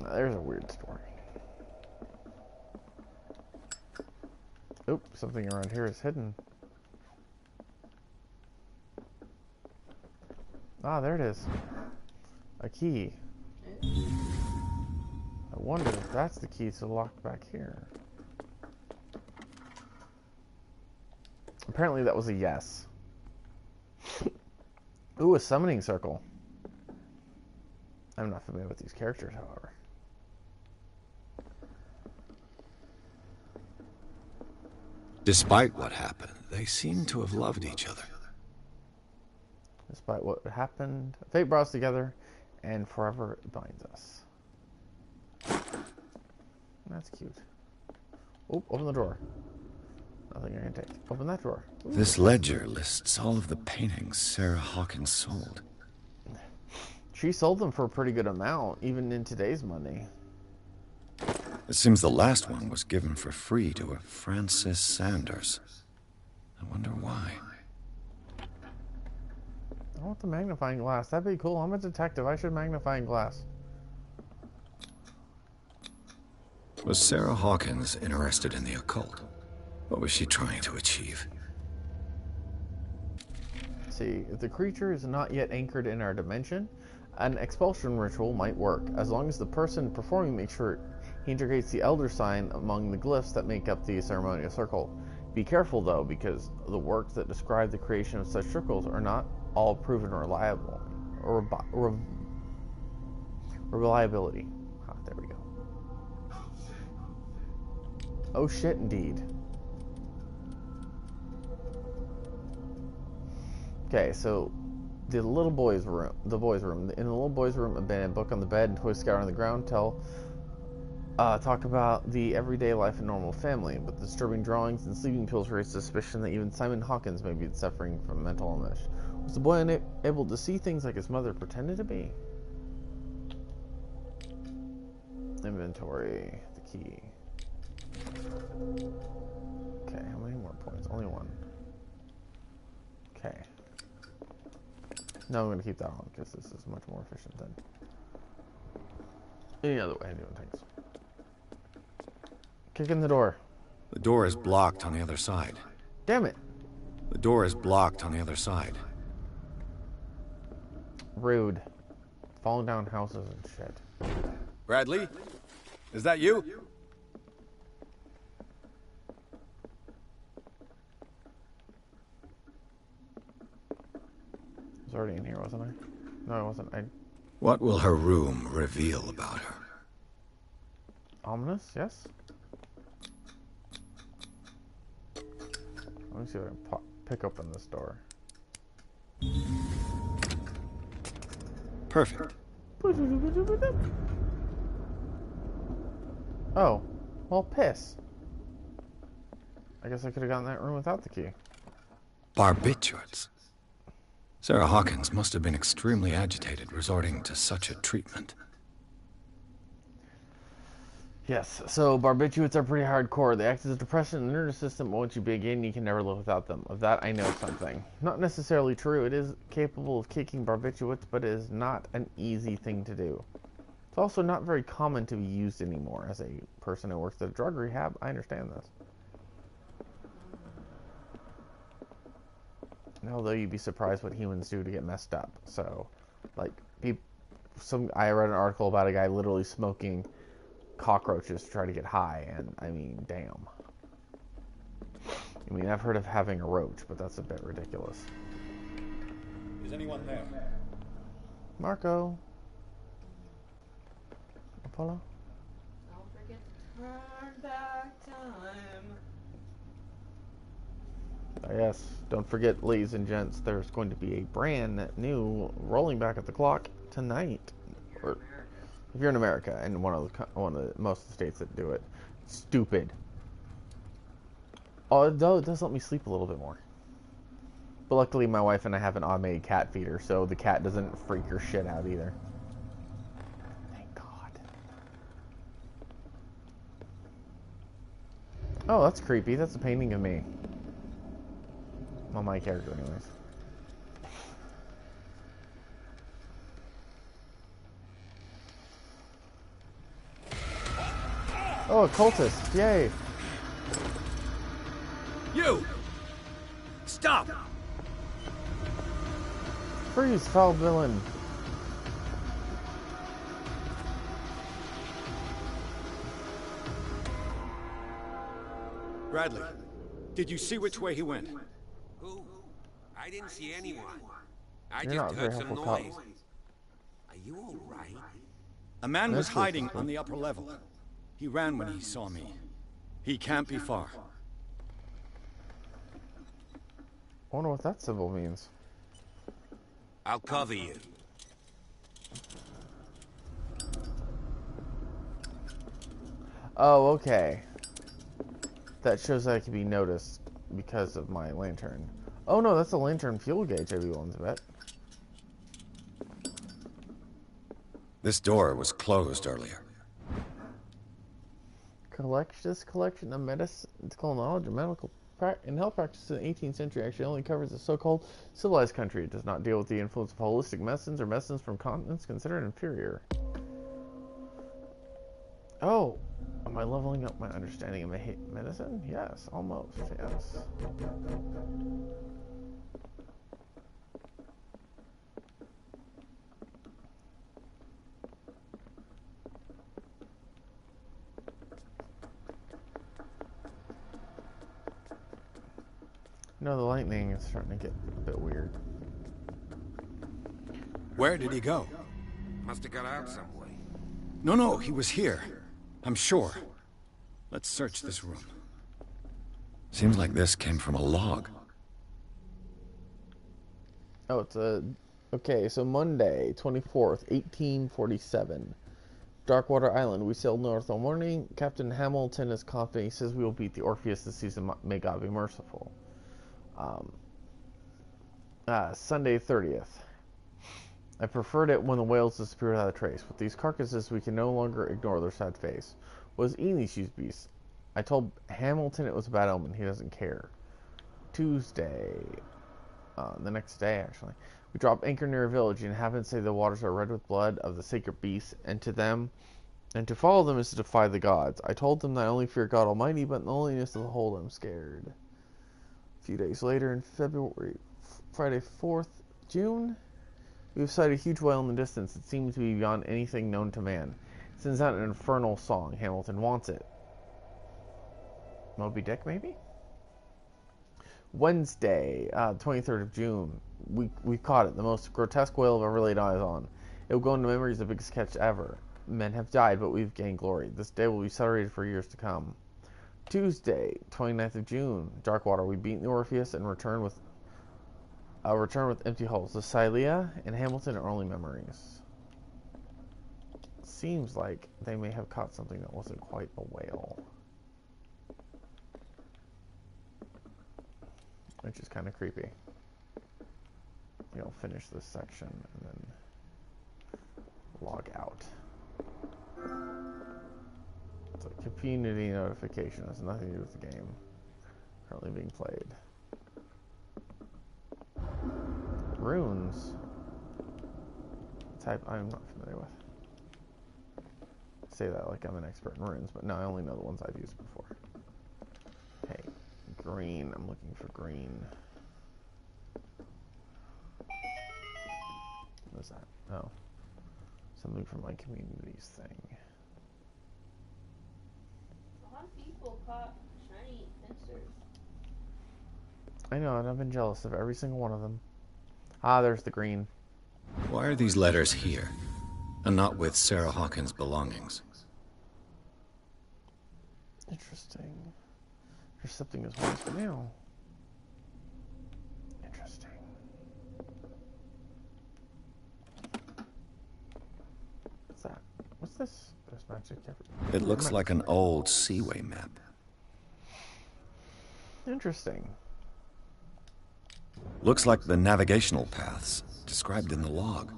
Now, there's a weird story. Oop, something around here is hidden. Ah, there it is. A key. I wonder if that's the key to the lock back here. Apparently that was a yes. Ooh, a summoning circle. I'm not familiar with these characters, however. Despite what happened, they seem to have loved each other. Despite what happened, fate brought us together, and forever binds us. That's cute. Oh, open the drawer. Nothing I can take. Open that drawer. Ooh. This ledger lists all of the paintings Sarah Hawkins sold. She sold them for a pretty good amount, even in today's money. It seems the last one was given for free to a Francis Sanders. I wonder why. I want the magnifying glass. That'd be cool. I'm a detective. I should magnifying glass. Was Sarah Hawkins interested in the occult? What was she trying to achieve? Let's see, if the creature is not yet anchored in our dimension, an expulsion ritual might work, as long as the person performing makes sure he integrates the elder sign among the glyphs that make up the ceremonial circle. Be careful, though, because the works that describe the creation of such circles are not all proven reliable. Reliability. Ah, there we go. Oh shit, indeed. Okay, so the little boy's room. In the little boy's room, a book on the bed and toys scattered on the ground talk about the everyday life and normal family, but the disturbing drawings and sleeping pills raise suspicion that even Simon Hawkins may be suffering from mental illness. Was the boy unable to see things like his mother pretended to be? Inventory. The key. Okay, how many more points? Only one. Okay. No, I'm going to keep that on because this is much more efficient than any other way of doing things. Kick in the door. The door is blocked on the other side. Damn it. The door is blocked on the other side. Rude. Falling down houses and shit. Bradley? Is that you? I was already in here, wasn't I? No, I wasn't. What will her room reveal about her? Ominous, yes? Let me see if I can pick open this door. Perfect. Oh, well, piss. I guess I could have gotten that room without the key. Barbiturates. Sarah Hawkins must have been extremely agitated resorting to such a treatment. Yes, so barbiturates are pretty hardcore. They act as a depression in the nervous system, but once you begin, you can never live without them. Of that, I know something. Not necessarily true. It is capable of kicking barbiturates, but it is not an easy thing to do. It's also not very common to be used anymore. As a person who works at a drug rehab, I understand this. Although you'd be surprised what humans do to get messed up. So, like, I read an article about a guy literally smoking cockroaches to try to get high, and I mean, damn. I mean, I've heard of having a roach, but that's a bit ridiculous. Is anyone there? Marco. Apollo? Don't forget to turn back time. Yes, don't forget, ladies and gents, there's going to be a brand new Rolling Back at the Clock tonight. Or if you're in America, and one of most of the states that do it. Stupid. Although it does let me sleep a little bit more. But luckily my wife and I have an automated cat feeder, so the cat doesn't freak her shit out either. Thank God. Oh, that's creepy. That's a painting of me. Well, my character anyways. Oh, a cultist. Yay. You! Stop! Freeze, foul villain. Bradley, did you see which way he went? Who? I didn't see anyone. I You're just not heard very some helpful, noise. Pop. Are you alright? A man was That's hiding good. on the upper level. He ran when he saw me. He can't be far. I wonder what that symbol means. I'll cover you. Oh, okay. That shows that I can be noticed because of my lantern. Oh no, that's a lantern fuel gauge, I'd be willing to bet. This door was closed earlier. This collection of medical knowledge and and health practice in the 18th century actually only covers the so-called civilized country. It does not deal with the influence of holistic medicines or medicines from continents considered inferior. Oh, am I leveling up my understanding of medicine? Yes, almost, yes. No, the lightning is starting to get a bit weird. Where did he go? Must have got out some way. No, he was here. I'm sure. Let's search this room. Seems like this came from a log. Oh, it's a... Okay, so Monday, 24th, 1847. Darkwater Island. We sailed north all morning. Captain Hamilton is confident. He says we will beat the Orpheus this season. May God be merciful. Sunday, 30th. I preferred it when the whales disappeared without a trace. With these carcasses, we can no longer ignore their sad face. What is eating these huge beasts? I told Hamilton it was a bad omen. He doesn't care. Tuesday. The next day, actually. We drop anchor near a village and have it say the waters are red with blood of the sacred beasts, and to follow them is to defy the gods. I told them that I only fear God Almighty, but in the loneliness of the whole I'm scared. A few days later, in February, Friday 4th June, we have sighted a huge whale in the distance. It seems to be beyond anything known to man. It sends out an infernal song. Hamilton wants it. Moby Dick, maybe? Wednesday, 23rd of June. We've caught it. The most grotesque whale I've ever laid eyes on. It will go into memory as the biggest catch ever. Men have died, but we've gained glory. This day will be celebrated for years to come. Tuesday, 29th of June. Darkwater. We beat the Orpheus and return with empty hulls. The Silea and Hamilton are only memories. Seems like they may have caught something that wasn't quite a whale. Which is kind of creepy. You'll finish this section and then log out. It's a community notification. It has nothing to do with the game. Currently being played. Runes. Type I'm not familiar with. Say that like I'm an expert in runes, but no, I only know the ones I've used before. Okay, green. I'm looking for green. What is that? Oh. Something from my communities thing. A lot of people caught shiny pincers. I know, and I've been jealous of every single one of them. Ah, there's the green. Why are these letters here, and not with Sarah Hawkins' belongings? Interesting. Intercepting his wife's mail. Interesting. What's that? What's this? There's magic everywhere. It looks like an old seaway map. Interesting. Looks like the navigational paths described in the log.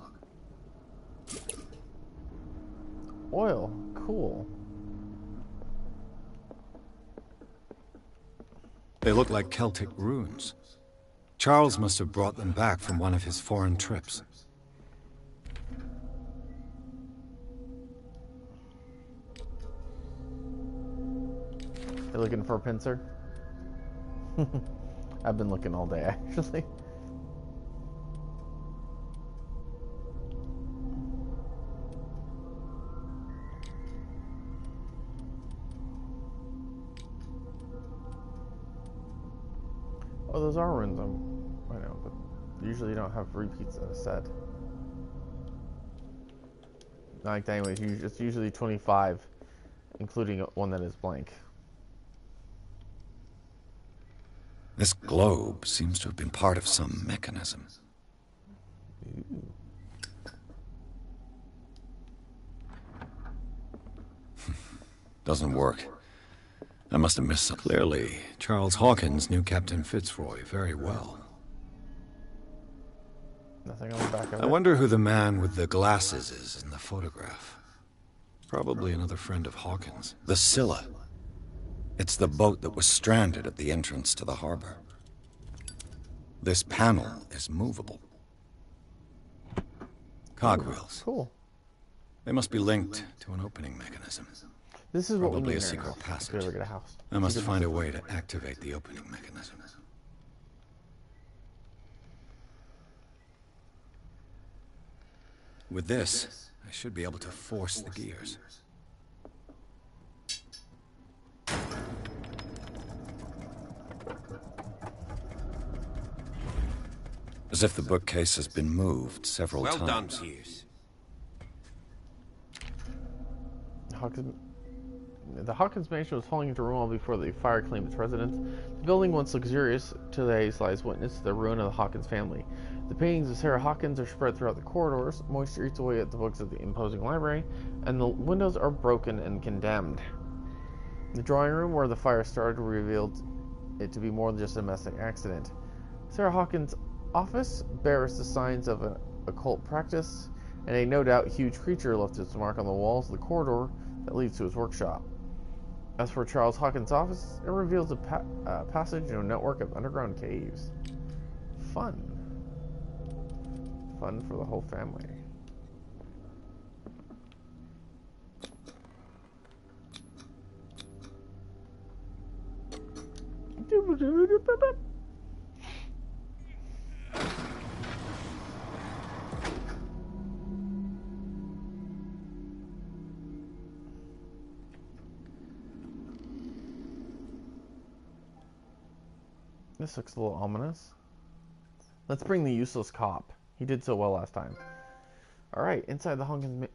Oil. Cool. They look like Celtic runes. Charles must have brought them back from one of his foreign trips. You looking for a pincer? I've been looking all day, actually. Oh, those are runes. I know, but usually you don't have repeats in a set. Like, anyways, it's usually 25, including one that is blank. This globe seems to have been part of some mechanism. Ooh. Doesn't work. I must have missed something. Clearly, Charles Hawkins knew Captain Fitzroy very well. Nothing on the back of it. I wonder who the man with the glasses is in the photograph. Probably another friend of Hawkins. The Scylla. It's the boat that was stranded at the entrance to the harbor. This panel is movable. Cogwheels. Cool. They must be linked to an opening mechanism. This is what we Probably need a in our secret house, if passage. we ever get a house. I must find a way to activate the opening mechanism. With this, I should be able to force the gears. As if the bookcase has been moved several times. Well done, Sears. The Hawkins mansion was falling into ruin before the fire claimed its residence. The building, once luxurious, today lies witness to the ruin of the Hawkins family. The paintings of Sarah Hawkins are spread throughout the corridors. Moisture eats away at the books of the imposing library, and the windows are broken and condemned. The drawing room where the fire started revealed it to be more than just a domestic accident. Sarah Hawkins' office bears the signs of occult practice, and a no doubt huge creature left its mark on the walls of the corridor that leads to his workshop. As for Charles Hawkins' office, it reveals a passage in a network of underground caves. Fun. Fun for the whole family. This looks a little ominous. Let's bring the useless cop. He did so well last time. Alright, inside the Hawkins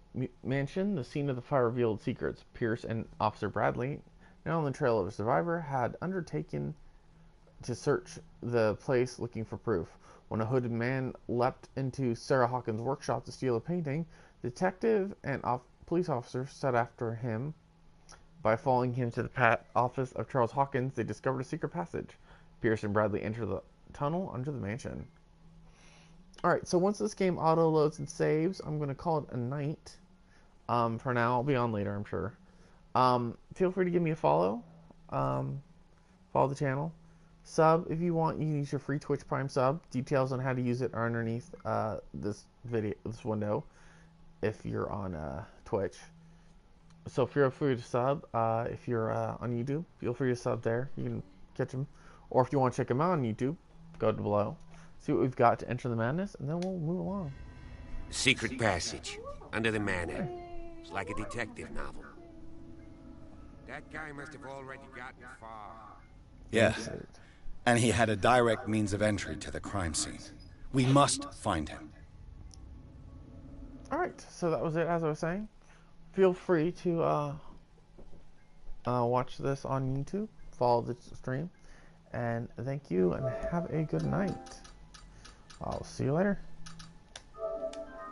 mansion, the scene of the fire revealed secrets. Pierce and Officer Bradley, now on the trail of a survivor, had undertaken to search the place looking for proof. When a hooded man leapt into Sarah Hawkins' workshop to steal a painting, detective and police officers set after him. By following him to the office of Charles Hawkins, they discovered a secret passage. Pierce and Bradley enter the tunnel under the mansion. Alright, so once this game auto-loads and saves, I'm going to call it a night. For now, I'll be on later, I'm sure. Feel free to give me a follow. Follow the channel. Sub if you want. You can use your free Twitch Prime sub. Details on how to use it are underneath this window if you're on Twitch. So feel free to sub. If you're on YouTube, feel free to sub there. You can catch them. Or if you want to check them out on YouTube, go to below. See what we've got to enter the madness, and then we'll move along. Secret passage under the manor. It's like a detective novel. That guy must have already gotten far. Yeah, and he had a direct means of entry to the crime scene. We must find him. Alright, so that was it, as I was saying. Feel free to watch this on YouTube, follow the stream, and thank you, and have a good night. I'll see you later.